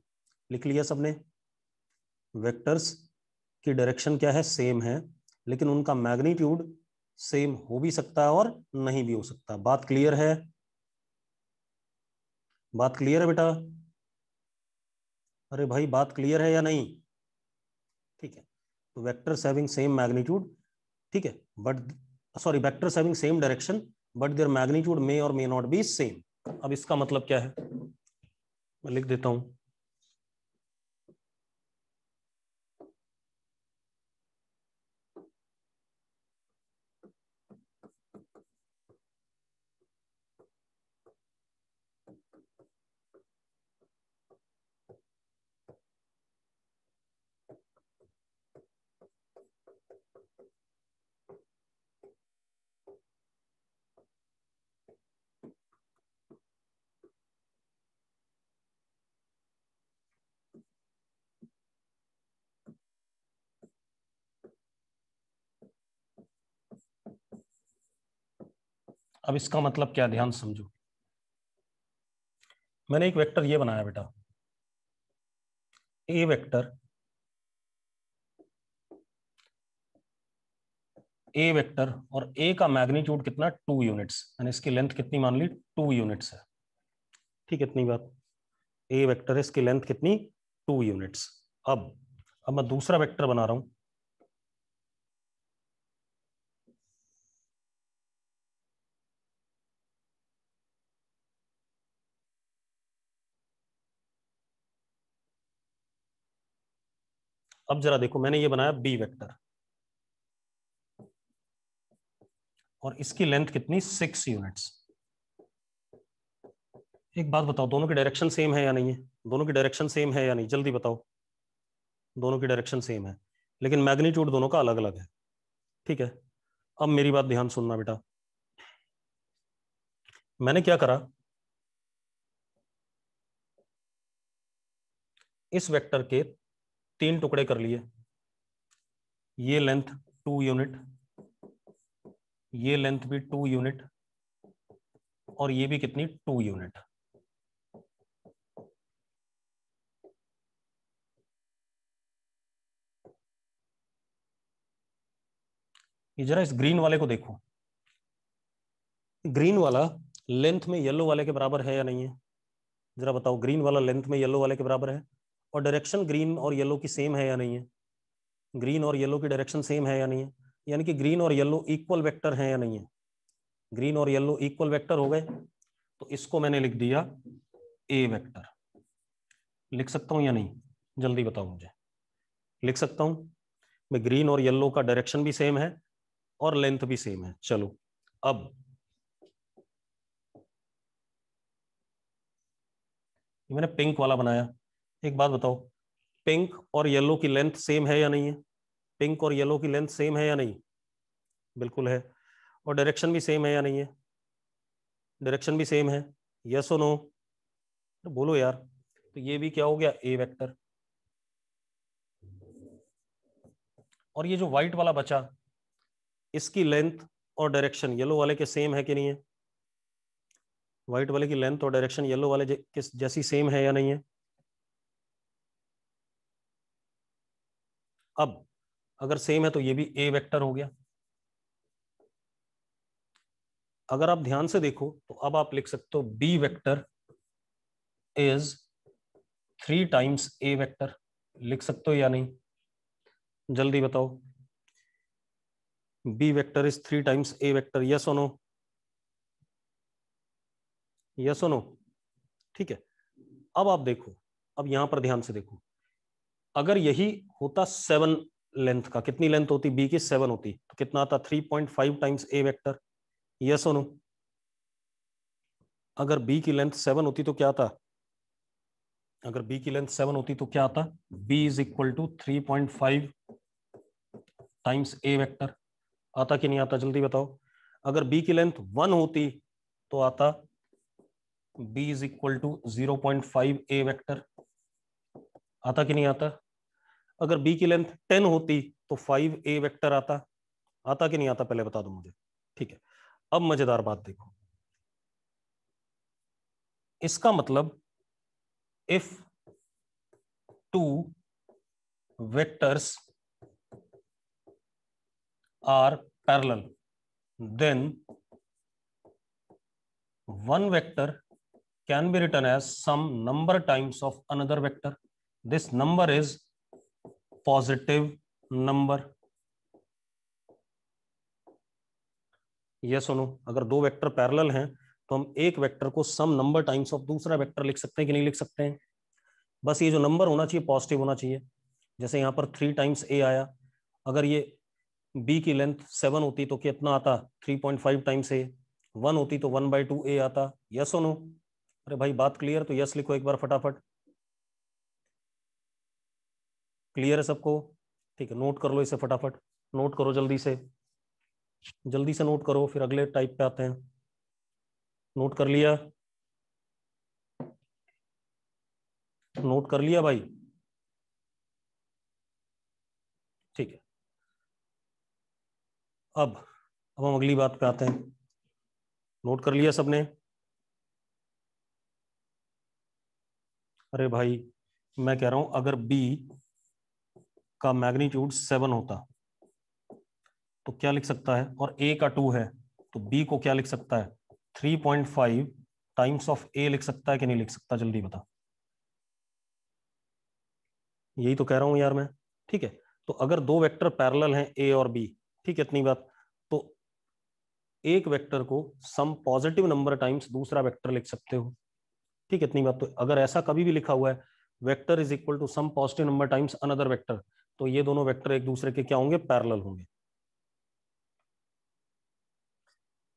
लिख लिया सबने? वेक्टर्स की डायरेक्शन क्या है? सेम है, लेकिन उनका मैग्नीट्यूड सेम हो भी सकता है और नहीं भी हो सकता। बात क्लियर है? बात क्लियर है बेटा? अरे भाई बात क्लियर है या नहीं? ठीक है, तो वेक्टर्स हैविंग सेम मैग्नीट्यूड, ठीक है, but sorry vectors having same direction but their magnitude may और मे नॉट बी सेम। अब इसका मतलब क्या है, मैं लिख देता हूं। अब इसका मतलब क्या, ध्यान समझो। मैंने एक वेक्टर ये बनाया बेटा, ए वेक्टर, ए वेक्टर, और ए का मैग्नीट्यूड कितना? 2 यूनिट्स, मैंने इसकी लेंथ कितनी मान ली? 2 यूनिट्स है, ठीक है? इतनी बात। ए वेक्टर है, इसकी लेंथ कितनी? 2 यूनिट्स। अब मैं दूसरा वेक्टर बना रहा हूं। अब जरा देखो, मैंने ये बनाया बी वेक्टर और इसकी लेंथ कितनी? 6 यूनिट्स। एक बात बताओ, दोनों की डायरेक्शन सेम है या नहीं है? दोनों की डायरेक्शन सेम है या नहीं, जल्दी बताओ। दोनों की डायरेक्शन सेम है, लेकिन मैग्नीट्यूड दोनों का अलग अलग है। ठीक है, अब मेरी बात ध्यान सुनना बेटा। मैंने क्या करा, इस वेक्टर के 3 टुकड़े कर लिए। ये लेंथ 2 यूनिट, ये लेंथ भी 2 यूनिट, और ये भी कितनी, 2 यूनिट। ये जरा इस ग्रीन वाले को देखो, ग्रीन वाला लेंथ में येलो वाले के बराबर है या नहीं है? जरा बताओ, ग्रीन वाला लेंथ में येलो वाले के बराबर है, और डायरेक्शन ग्रीन और येलो की सेम है या नहीं है? ग्रीन और येलो की डायरेक्शन सेम है या नहीं है? यानी कि ग्रीन और येलो इक्वल वेक्टर है या नहीं है? ग्रीन और येलो इक्वल वेक्टर हो गए, तो इसको मैंने लिख दिया ए वेक्टर। लिख सकता हूं या नहीं, जल्दी बताओ मुझे। लिख सकता हूं मैं, ग्रीन और येलो का डायरेक्शन भी सेम है और लेंथ भी सेम है। चलो, अब मैंने पिंक वाला बनाया। एक बात बताओ, पिंक और येलो की लेंथ सेम है या नहीं है? पिंक और येलो की लेंथ सेम है या नहीं? बिल्कुल है। और डायरेक्शन भी सेम है या नहीं है? डायरेक्शन भी सेम है। यस और नो? तो बोलो यार। तो ये भी क्या हो गया, ए वेक्टर। और ये जो व्हाइट वाला बचा, इसकी लेंथ और डायरेक्शन येलो वाले के सेम है कि नहीं है? व्हाइट वाले की लेंथ और डायरेक्शन येलो वाले किस जैसी सेम है या नहीं है? अब अगर सेम है तो ये भी ए वेक्टर हो गया। अगर आप ध्यान से देखो तो अब आप लिख सकते हो B vector is 3 times A vector. लिख सकते हो या नहीं, जल्दी बताओ। B vector is 3 times A vector, yes और नो? यस और नो? ठीक है। अब आप देखो, अब यहां पर ध्यान से देखो, अगर यही होता 7 लेंथ का, कितनी लेंथ होती बी की, 7 होती, तो कितना आता, 3.5 टाइम्स ए वेक्टर। यस और नो? अगर बी की लेंथ 7 होती तो क्या आता, अगर बी की लेंथ 7 होती तो क्या आता, B is equal to 3.5 times A vector. आता कि नहीं आता, जल्दी बताओ। अगर बी की लेंथ 1 होती तो आता B is equal to 0.5 A vector. आता कि नहीं आता? अगर बी की लेंथ 10 होती तो 5 ए वेक्टर आता। आता कि नहीं आता, पहले बता दो मुझे। ठीक है, अब मजेदार बात देखो, इसका मतलब if 2 vectors are parallel, then one vector can be written as some number times of another vector. This number is positive number. yes or no? अगर दो वेक्टर पैरेलल हैं तो हम एक वेक्टर को सम नंबर टाइम्स ऑफ दूसरा वेक्टर लिख सकते हैं कि नहीं लिख सकते हैं? बस ये जो नंबर होना चाहिए पॉजिटिव होना चाहिए। जैसे यहाँ पर 3 टाइम्स ए आया, अगर ये बी की लेंथ 7 होती तो कितना आता, 3.5 टाइम्स ए। 1 होती तो 1/2 ए आता। यस और नो? अरे भाई बात क्लियर, तो यस लिखो एक बार फटाफट। क्लियर है सबको? ठीक है, नोट कर लो इसे फटाफट, नोट करो जल्दी से, जल्दी से नोट करो, फिर अगले टाइप पे आते हैं। नोट कर लिया? नोट कर लिया भाई? ठीक है, अब हम अगली बात पे आते हैं। नोट कर लिया सबने? अरे भाई, मैं कह रहा हूं अगर बी का मैग्नीट्यूड 7 होता तो क्या लिख सकता है, और ए का 2 है, तो बी को क्या लिख सकता है, 3.5 टाइम्स ऑफ ए लिख सकता है कि नहीं लिख सकता, जल्दी बता। यही तो कह रहा हूं यार मैं। ठीक है, तो अगर दो वेक्टर पैरेलल हैं ए और बी, ठीक है, इतनी बात, तो एक वेक्टर को सम पॉजिटिव नंबर टाइम्स दूसरा वेक्टर लिख सकते हो। ठीक है, इतनी बात। तो अगर ऐसा कभी भी लिखा हुआ है, vector is equal to some positive number times another vector, तो ये दोनों वेक्टर एक दूसरे के क्या होंगे, पैरेलल होंगे।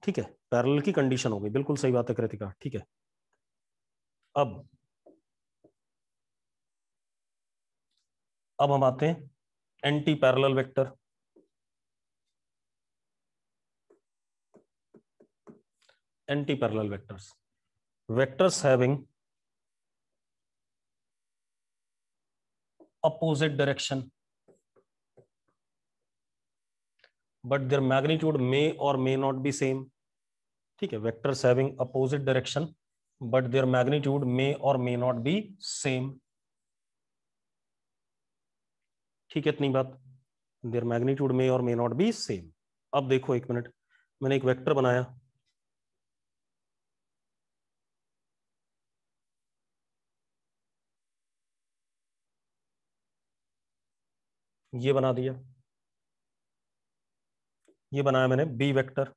ठीक है, पैरेलल की कंडीशन हो गई, बिल्कुल सही बात है कृतिका। ठीक है, अब हम आते हैं anti parallel vector. Anti parallel vectors, vectors having opposite direction but their magnitude may or may not be same। ठीक है, vectors having opposite direction but their magnitude may or may not be same। ठीक है, इतनी बात, their magnitude may or may not be same। अब देखो एक मिनट, मैंने एक वेक्टर बनाया, ये बना दिया, ये बनाया मैंने बी वेक्टर,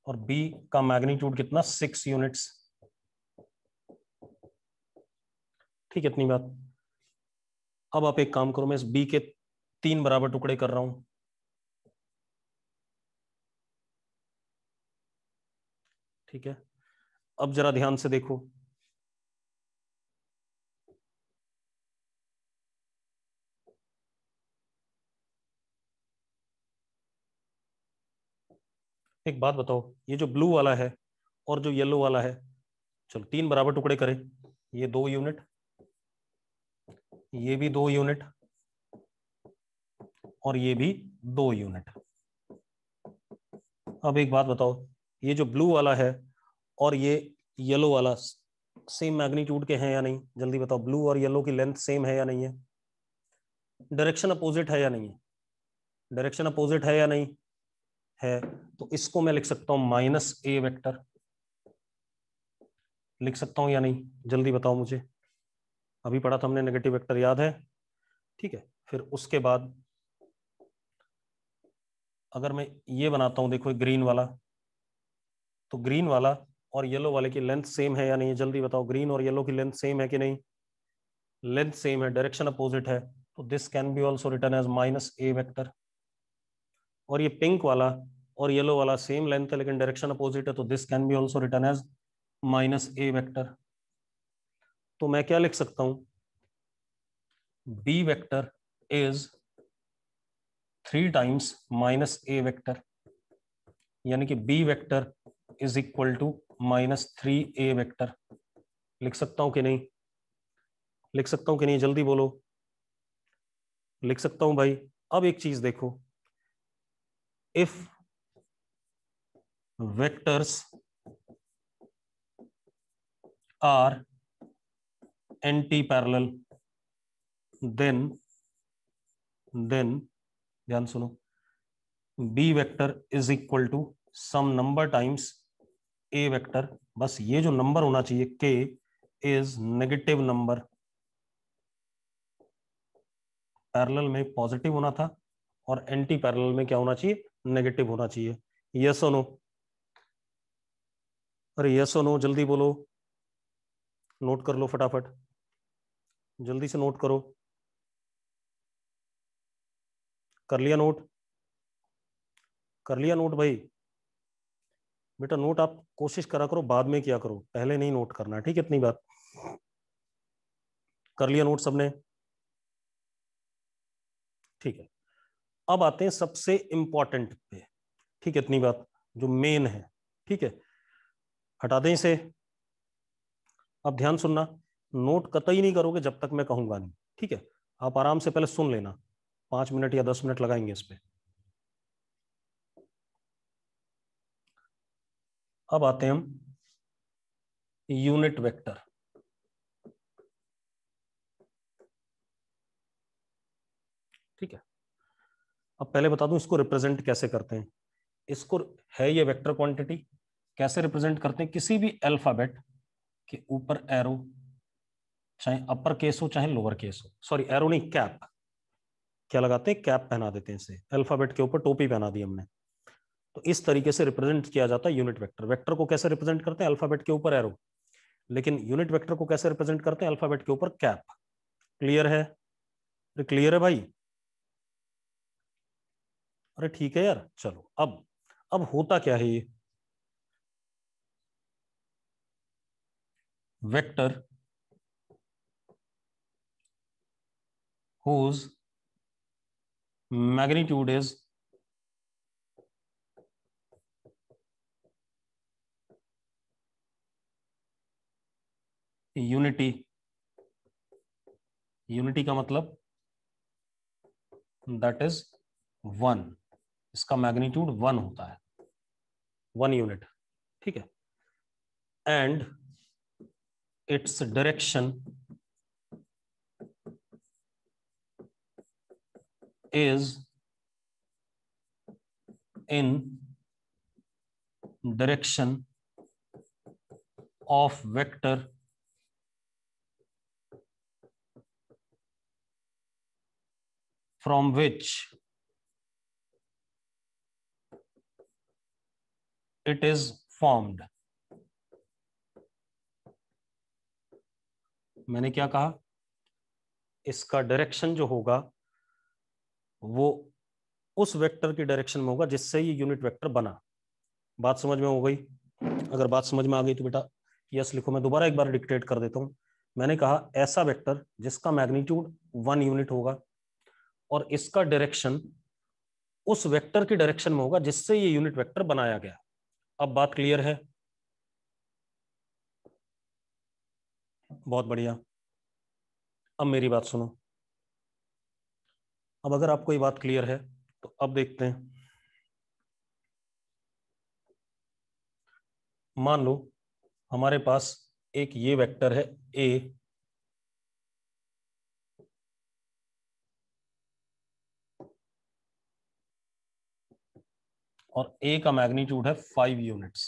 और बी का मैग्नीट्यूड कितना, 6 यूनिट्स। ठीक है, इतनी बात। अब आप एक काम करो, मैं इस बी के 3 बराबर टुकड़े कर रहा हूं। ठीक है, अब जरा ध्यान से देखो, एक बात बताओ, ये जो ब्लू वाला है और जो येलो वाला है, चलो 3 बराबर टुकड़े करें, ये 2 यूनिट, ये भी 2 यूनिट, और ये भी 2 यूनिट। अब एक बात बताओ, ये जो ब्लू वाला है और ये येलो वाला सेम मैग्नीट्यूड के हैं या नहीं, जल्दी बताओ, ब्लू और येलो की लेंथ सेम है या नहीं है, डायरेक्शन अपोजिट है या नहीं है, डायरेक्शन अपोजिट है या नहीं है, तो इसको मैं लिख सकता हूं -a वेक्टर, लिख सकता हूं या नहीं, जल्दी बताओ मुझे। अभी पढ़ा था हमने नेगेटिव वेक्टर, याद है? ठीक है, फिर उसके बाद अगर मैं ये बनाता हूं, देखो ग्रीन वाला, तो ग्रीन वाला और येलो वाले की लेंथ सेम है या नहीं, जल्दी बताओ, ग्रीन और येलो की लेंथ सेम है कि नहीं, लेंथ सेम है, डायरेक्शन अपोजिट है, तो this can be also written as -a vector. और ये पिंक वाला और येलो वाला सेम लेंथ है लेकिन डायरेक्शन अपोजिट है, तो this can be also written as -a vector. तो मैं क्या लिख सकता हूं, b vector is 3 times -a vector, यानी कि b vector is equal to -3a vector. लिख सकता हूं कि नहीं, लिख सकता हूं कि नहीं, जल्दी बोलो, लिख सकता हूं भाई। अब एक चीज देखो, if vectors are antiparallel then ध्यान सुनो, B vector is equal to some number times A vector, बस ये जो नंबर होना चाहिए k is negative number, parallel में पॉजिटिव होना था और एंटी पैरेलल में क्या होना चाहिए, नेगेटिव होना चाहिए। यस और नो, अरे यस और नो, जल्दी बोलो, नोट कर लो फटाफट, जल्दी से नोट करो, कर लिया नोट, कर लिया नोट भाई, बेटा नोट आप कोशिश करा करो, बाद में किया करो, पहले नहीं नोट करना, ठीक है, इतनी बात। कर लिया नोट सबने? ठीक है, अब आते हैं सबसे इंपॉर्टेंट पे, ठीक है, इतनी बात, जो मेन है। ठीक है, हटा दें इसे। अब ध्यान सुनना, नोट कतई नहीं करोगे जब तक मैं कहूंगा नहीं, ठीक है, आप आराम से पहले सुन लेना, 5 मिनट या 10 मिनट लगाएंगे इस पे। अब आते हैं हम यूनिट वेक्टर। ठीक है, अब पहले बता दूं इसको रिप्रेजेंट कैसे करते हैं। इसको है ये वेक्टर क्वांटिटी, कैसे रिप्रेजेंट करते हैं, किसी भी अल्फाबेट के ऊपर एरो, चाहे अपर केस हो चाहे लोअर केस हो, सॉरी एरो नहीं, कैप, क्या लगाते हैं, कैप पहना देते हैं, इसे अल्फाबेट के ऊपर टोपी पहना दी हमने, तो इस तरीके से रिप्रेजेंट किया जाता है यूनिट वेक्टर। वेक्टर को कैसे रिप्रेजेंट करते हैं, अल्फाबेट के ऊपर एरो, लेकिन यूनिट वेक्टर को कैसे रिप्रेजेंट करते हैं, अल्फाबेट के ऊपर कैप। क्लियर है? अरे क्लियर है भाई? अरे ठीक है यार, चलो अब होता क्या है ये, vector whose magnitude is unity. Unity का मतलब दैट इज 1, इसका मैग्नीट्यूड 1 होता है, 1 यूनिट, ठीक है। And its direction is in direction of vector from which it is formed। मैंने क्या कहा, इसका डायरेक्शन जो होगा वो उस वेक्टर की डायरेक्शन में होगा जिससे ये यूनिट वेक्टर बना। बात समझ में हो गई? अगर बात समझ में आ गई तो बेटा यस लिखो। मैं दोबारा एक बार डिक्टेट कर देता हूं। मैंने कहा ऐसा वेक्टर जिसका मैग्नीट्यूड 1 यूनिट होगा और इसका डायरेक्शन उस वेक्टर की डायरेक्शन में होगा जिससे ये यूनिट वेक्टर बनाया गया। अब बात क्लियर है? बहुत बढ़िया। अब मेरी बात सुनो। अब अगर आपको ये बात क्लियर है तो अब देखते हैं। मान लो हमारे पास एक ये वेक्टर है ए और ए का मैग्नीट्यूड है 5 यूनिट्स।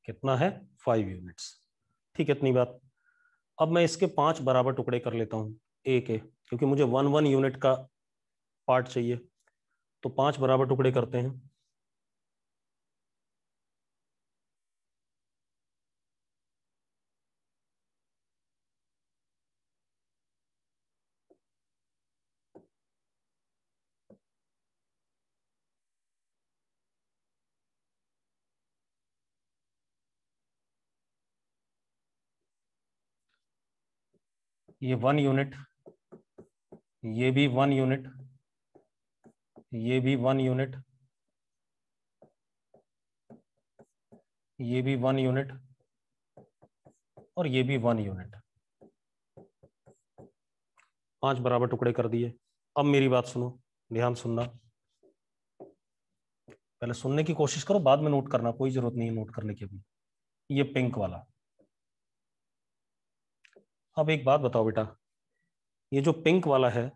कितना है? 5 यूनिट्स। ठीक है, इतनी बात। अब मैं इसके 5 बराबर टुकड़े कर लेता हूं ए के, क्योंकि मुझे 1 यूनिट का पार्ट चाहिए। तो 5 बराबर टुकड़े करते हैं। ये 1 यूनिट, ये भी 1 यूनिट, ये भी 1 यूनिट, ये भी 1 यूनिट और ये भी 1 यूनिट। 5 बराबर टुकड़े कर दिए। अब मेरी बात सुनो, ध्यान सुनना। पहले सुनने की कोशिश करो, बाद में नोट करना, कोई जरूरत नहीं है नोट करने की अभी। ये पिंक वाला। अब एक बात बताओ बेटा, ये जो पिंक वाला है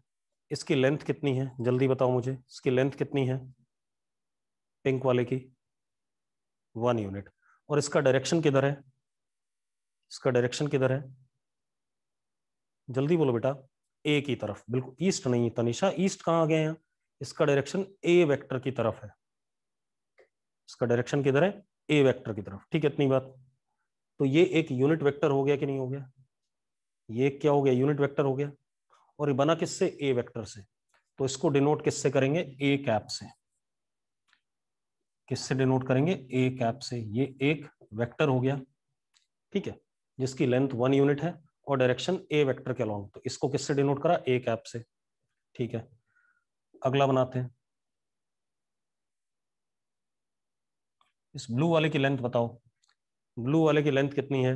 इसकी लेंथ कितनी है? जल्दी बताओ मुझे, इसकी लेंथ कितनी है पिंक वाले की? 1 यूनिट। और इसका डायरेक्शन किधर है? इसका डायरेक्शन किधर है? जल्दी बोलो बेटा। ए की तरफ, बिल्कुल ईस्ट नहीं तनिषा, ईस्ट कहाँ आ गए हैं? इसका डायरेक्शन ए वेक्टर की तरफ है। इसका डायरेक्शन किधर है? ए वेक्टर की तरफ। ठीक है, इतनी बात। तो ये एक यूनिट वेक्टर हो गया कि नहीं हो गया? ये क्या हो गया? यूनिट वेक्टर हो गया। और ये बना किससे? ए वेक्टर से। तो इसको डिनोट किससे करेंगे? ए कैप से। किससे डिनोट करेंगे? ए कैप से। ये एक वेक्टर हो गया, ठीक है, जिसकी लेंथ 1 यूनिट है और डायरेक्शन ए वेक्टर के अलॉन्ग। तो इसको किससे डिनोट करा? ए कैप से। ठीक है, अगला बनाते हैं। इस ब्लू वाले की लेंथ बताओ। ब्लू वाले की लेंथ कितनी है?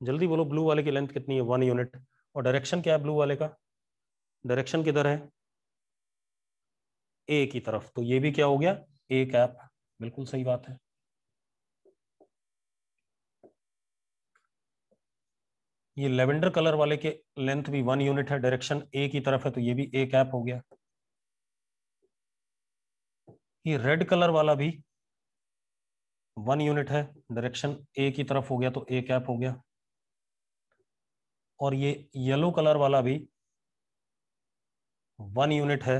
जल्दी बोलो, ब्लू वाले की लेंथ कितनी है? 1 यूनिट। और डायरेक्शन क्या है ब्लू वाले का? डायरेक्शन किधर है? ए की तरफ। तो ये भी क्या हो गया? ए कैप। बिल्कुल सही बात है। ये लेवेंडर कलर वाले के लेंथ भी 1 यूनिट है, डायरेक्शन ए की तरफ है, तो ये भी ए कैप हो गया। ये रेड कलर वाला भी 1 यूनिट है, डायरेक्शन ए की तरफ हो गया, तो ए कैप हो गया। और ये येलो कलर वाला भी 1 यूनिट है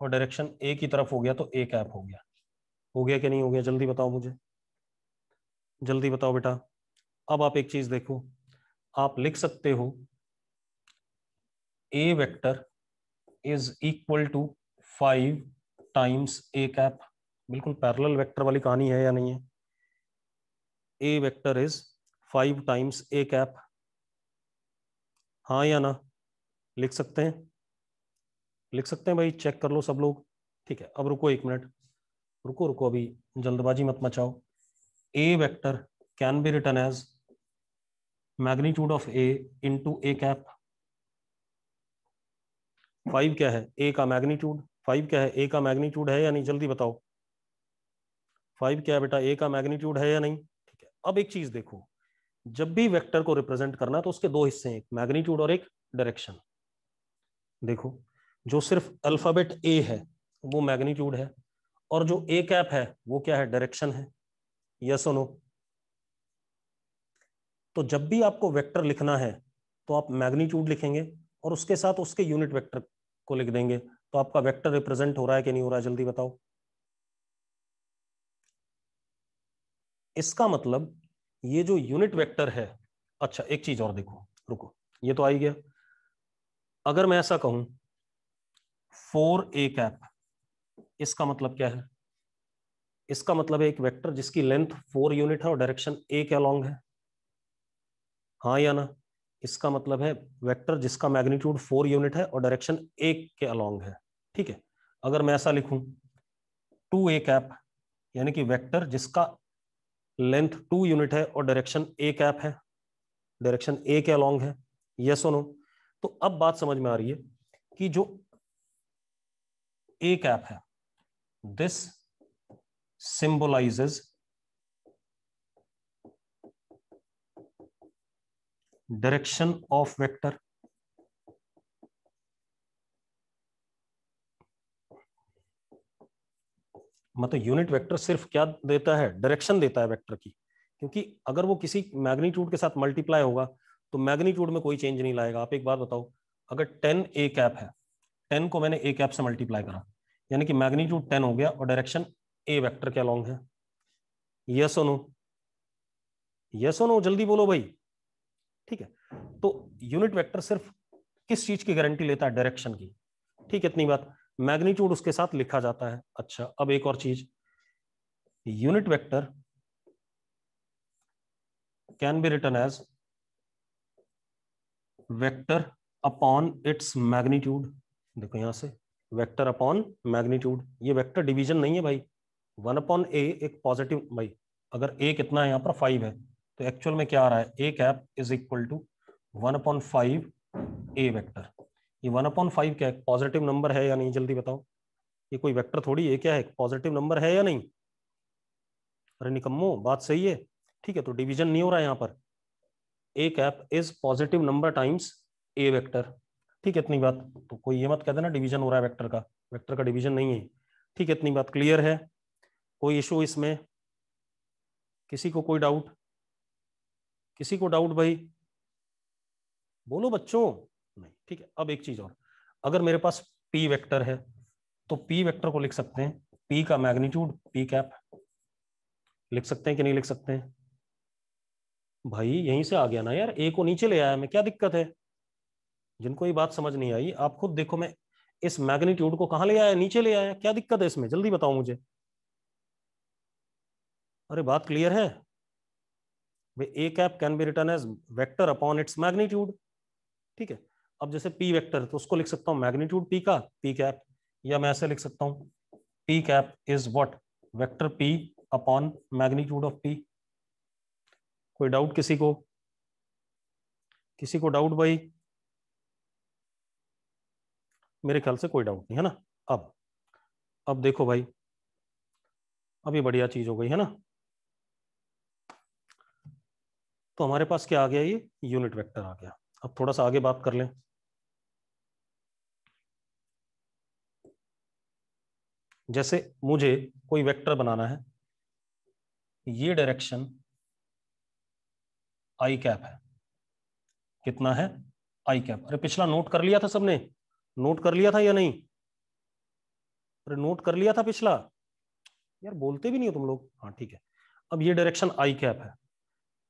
और डायरेक्शन ए की तरफ हो गया, तो ए कैप हो गया। हो गया कि नहीं हो गया? जल्दी बताओ मुझे, जल्दी बताओ बेटा। अब आप एक चीज देखो, आप लिख सकते हो a vector is equal to 5 times a cap. बिल्कुल पैरेलल वेक्टर वाली कहानी है या नहीं है? A vector is 5 times a cap, हाँ या ना? लिख सकते हैं, लिख सकते हैं भाई, चेक कर लो सब लोग। ठीक है, अब रुको 1 मिनट, रुको रुको, अभी जल्दबाजी मत मचाओ। A vector can be written as magnitude of a into a cap. 5 क्या है? ए का मैग्नीट्यूड। 5 क्या है? ए का मैग्नीट्यूड है या नहीं? जल्दी बताओ। 5 क्या है बेटा? ए का मैग्नीट्यूड है या नहीं? ठीक है, अब एक चीज देखो, जब भी वेक्टर को रिप्रेजेंट करना तो उसके दो हिस्से हैं, एक मैग्नीट्यूड और एक डायरेक्शन। देखो, जो सिर्फ अल्फाबेट ए है वो मैग्नीट्यूड है, और जो ए कैप है वो क्या है? डायरेक्शन है। यस और नो? तो जब भी आपको वेक्टर लिखना है तो आप मैग्नीट्यूड लिखेंगे और उसके साथ उसके यूनिट वेक्टर को लिख देंगे, तो आपका वेक्टर रिप्रेजेंट हो रहा है कि नहीं हो रहा है? जल्दी बताओ। इसका मतलब ये जो यूनिट वेक्टर है, अच्छा एक चीज और देखो, रुको, ये तो आ ही गया। अगर मैं ऐसा कहूं 4 ए कैप, इसका मतलब क्या है? इसका मतलब है एक वेक्टर जिसकी लेंथ 4 यूनिट है और डायरेक्शन ए के अलोंग है, हाँ या ना? इसका मतलब है वेक्टर जिसका मैग्नीट्यूड 4 यूनिट है और डायरेक्शन ए के अलोंग है। ठीक है, अगर मैं ऐसा लिखूं 2 ए कैप, यानी कि वेक्टर जिसका लेंथ 2 यूनिट है और डायरेक्शन ए कैप है, डायरेक्शन ए के अलोंग है। यस और नो? तो अब बात समझ में आ रही है कि जो ए कैप है, this symbolizes direction of vector। मतलब यूनिट वेक्टर सिर्फ क्या देता है? डायरेक्शन देता है वेक्टर की, क्योंकि अगर वो किसी मैग्नीट्यूड के साथ मल्टीप्लाई होगा तो मैग्नीट्यूड में कोई चेंज नहीं लाएगा। आप एक बात बताओ, अगर 10 ए कैप है, 10 को मैंने ए कैप से मल्टीप्लाई करा, यानी कि मैग्नीट्यूड 10 हो गया और डायरेक्शन ए वेक्टर के अलोंग है। यस और नो? यस और नो? जल्दी बोलो भाई। ठीक है, तो यूनिट वेक्टर सिर्फ किस चीज की गारंटी लेता है? डायरेक्शन की। ठीक है, इतनी बात। मैग्नीट्यूड उसके साथ लिखा जाता है। अच्छा, अब एक और चीज, unit vector can be written as vector upon its magnitude. देखो यहां से, वेक्टर अपॉन मैग्नीट्यूड, ये वेक्टर डिवीजन नहीं है भाई। 1/a एक पॉजिटिव, भाई अगर a कितना है यहाँ पर 5 है, तो एक्चुअल में क्या आ रहा है? a cap is equal to 1/5 a vector. ये 1/5 क्या है? पॉजिटिव नंबर है या नहीं? जल्दी बताओ। ये कोई वेक्टर थोड़ी है, क्या है? पॉजिटिव नंबर है या नहीं? अरे निकम्मो, बात सही है। ठीक है, तो डिवीजन नहीं हो रहा है यहाँ पर। A cap is positive number times A vector. ठीक है, इतनी बात। तो कोई ये मत कह देना डिवीजन हो रहा है वेक्टर का, वेक्टर का डिवीजन नहीं है। ठीक है, इतनी बात क्लियर है? कोई इशू इसमें? किसी को कोई डाउट? किसी को डाउट भाई? बोलो बच्चों। नहीं, ठीक है। अब एक चीज और, अगर मेरे पास पी वेक्टर है तो पी वेक्टर को लिख सकते हैं पी का मैग्नीट्यूड पी कैप। लिख सकते हैं कि नहीं लिख सकते हैं? भाई यहीं से आ गया ना यार, ए को नीचे ले आया मैं, क्या दिक्कत है? जिनको ये बात समझ नहीं आई, आप खुद देखो, मैं इस मैग्नीट्यूड को कहां ले आया? नीचे ले आया। क्या दिक्कत है इसमें? जल्दी बताओ मुझे। अरे बात क्लियर है भाई? A cap can be written as vector upon its magnitude. ठीक है, अब जैसे पी वेक्टर तो उसको लिख सकता हूं मैग्नीट्यूड पी का पी कैप, या मैं ऐसे लिख सकता हूं P cap is what? Vector P upon magnitude of P. कोई डाउट किसी को? किसी को डाउट भाई? मेरे ख्याल से कोई डाउट नहीं है ना। अब देखो भाई, अभी बढ़िया चीज हो गई है ना। तो हमारे पास क्या आ गया? ये यूनिट वेक्टर आ गया। अब थोड़ा सा आगे बात कर लें। जैसे मुझे कोई वेक्टर बनाना है, ये डायरेक्शन आई कैप है। कितना है? आई कैप। अरे पिछला नोट कर लिया था सबने? नोट कर लिया था या नहीं? अरे नोट कर लिया था पिछला? यार बोलते भी नहीं हो तुम लोग। हाँ ठीक है, अब ये डायरेक्शन आई कैप है।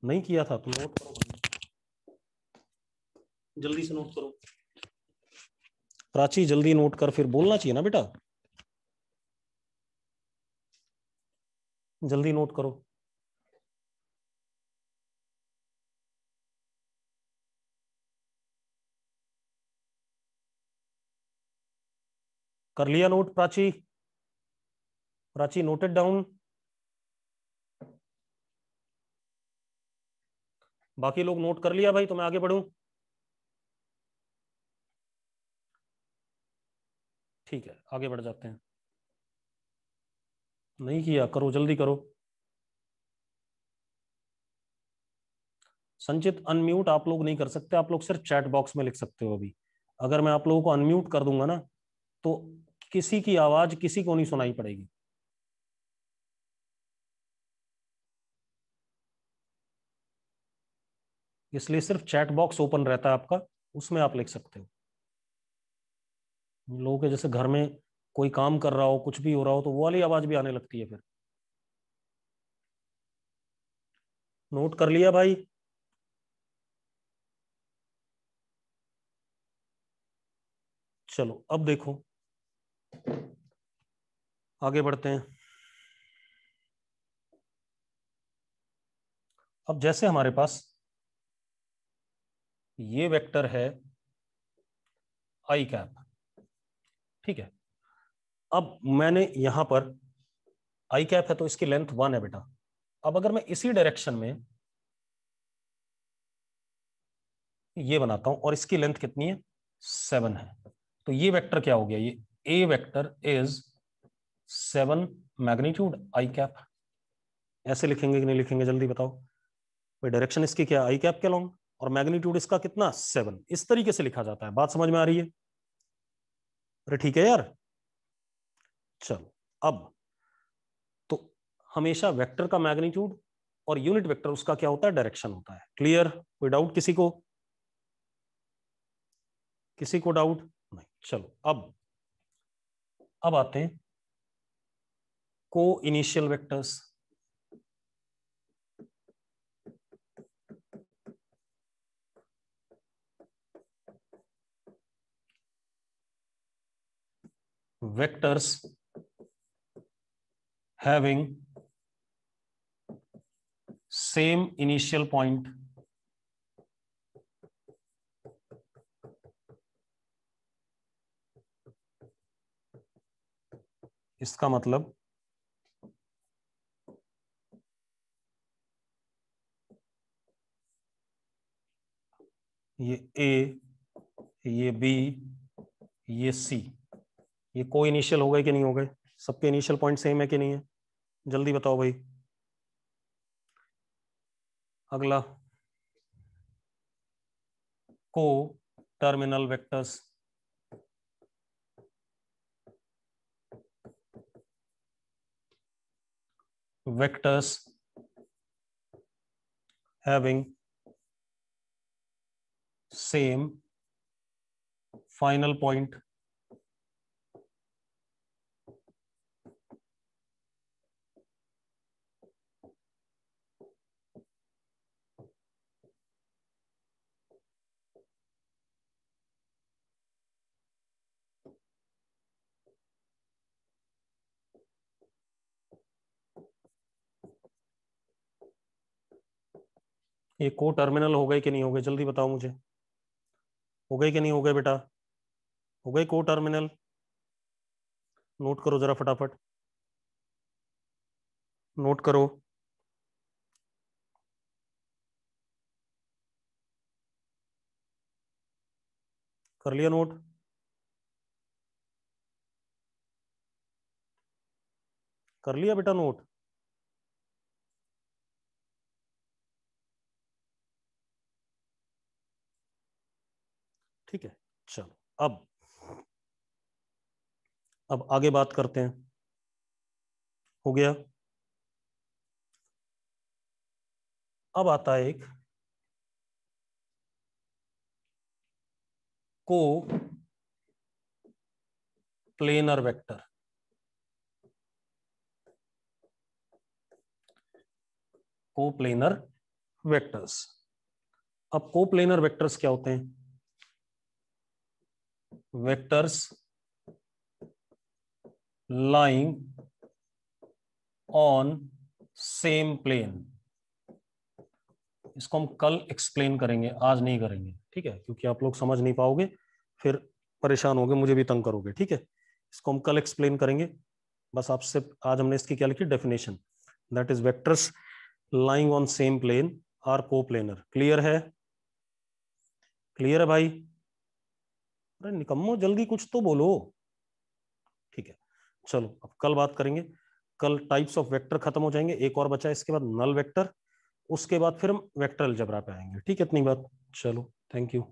नहीं किया था तो नोट करो, जल्दी से नोट करो। प्राची जल्दी नोट कर, फिर बोलना चाहिए ना बेटा। जल्दी नोट करो। कर लिया note Prachi? Prachi noted down? बाकी लोग नोट कर लिया भाई, तो मैं आगे बढ़ूं? ठीक है, आगे बढ़ जाते हैं। नहीं किया? करो, जल्दी करो। संचित अनम्यूट आप लोग नहीं कर सकते, आप लोग सिर्फ चैट बॉक्स में लिख सकते हो अभी। अगर मैं आप लोगों को अनम्यूट कर दूंगा ना, तो किसी की आवाज किसी को नहीं सुनाई पड़ेगी। इसलिए सिर्फ चैट बॉक्स ओपन रहता है आपका, उसमें आप लिख सकते हो। लोगों के जैसे घर में कोई काम कर रहा हो, कुछ भी हो रहा हो, तो वो वाली आवाज भी आने लगती है फिर। नोट कर लिया भाई? चलो अब देखो, आगे बढ़ते हैं। अब जैसे हमारे पास ये वेक्टर है आई कैप, ठीक है। अब मैंने यहां पर आई कैप है तो इसकी लेंथ 1 है बेटा। अब अगर मैं इसी डायरेक्शन में ये बनाता हूं और इसकी लेंथ कितनी है? 7 है। तो ये वेक्टर क्या हो गया? ये a vector is 7 magnitude i cap. ऐसे लिखेंगे कि नहीं लिखेंगे, जल्दी बताओ भाई। डायरेक्शन इसकी क्या? आई कैप के लॉन्ग, और मैग्नीट्यूड इसका कितना? 7। इस तरीके से लिखा जाता है। बात समझ में आ रही है? अरे ठीक है यार। चलो अब तो हमेशा वेक्टर का मैग्नीट्यूड और यूनिट वेक्टर उसका क्या होता है? डायरेक्शन होता है। क्लियर? कोई डाउट किसी को? किसी को डाउट नहीं? चलो अब आते हैं को initial vectors. Vectors having same initial point इसका मतलब ये ए, ये बी, ये सी, ये को इनिशियल हो गए कि नहीं हो गए? सबके इनिशियल पॉइंट सेम है कि नहीं है? जल्दी बताओ भाई। अगला को terminal vectors. Vectors having same final point ये को टर्मिनल हो गए कि नहीं हो गए? जल्दी बताओ मुझे। हो गए कि नहीं हो गए बेटा? हो गए को टर्मिनल? नोट करो जरा फटाफट, नोट करो। कर लिया नोट? कर लिया बेटा नोट? ठीक है। चलो अब आगे बात करते हैं। हो गया? अब आता है एक coplanar vector. Coplanar vectors. अब को प्लेनर वेक्टर्स क्या होते हैं? Vectors lying on same plane. इसको हम कल एक्सप्लेन करेंगे, आज नहीं करेंगे, ठीक है? क्योंकि आप लोग समझ नहीं पाओगे, फिर परेशान होगे, मुझे भी तंग करोगे, ठीक है? इसको हम कल एक्सप्लेन करेंगे। बस आपसे आज हमने इसकी क्या लिखी, definition, that is vectors lying on same plane are coplanar. Clear है? क्लियर है भाई? अरे निकम्मो जल्दी कुछ तो बोलो। ठीक है, चलो अब कल बात करेंगे। कल टाइप्स ऑफ वेक्टर खत्म हो जाएंगे, एक और बचा है इसके बाद नल वेक्टर, उसके बाद फिर हम वेक्टर अलजेब्रा पे आएंगे। ठीक है, इतनी बात। चलो, थैंक यू।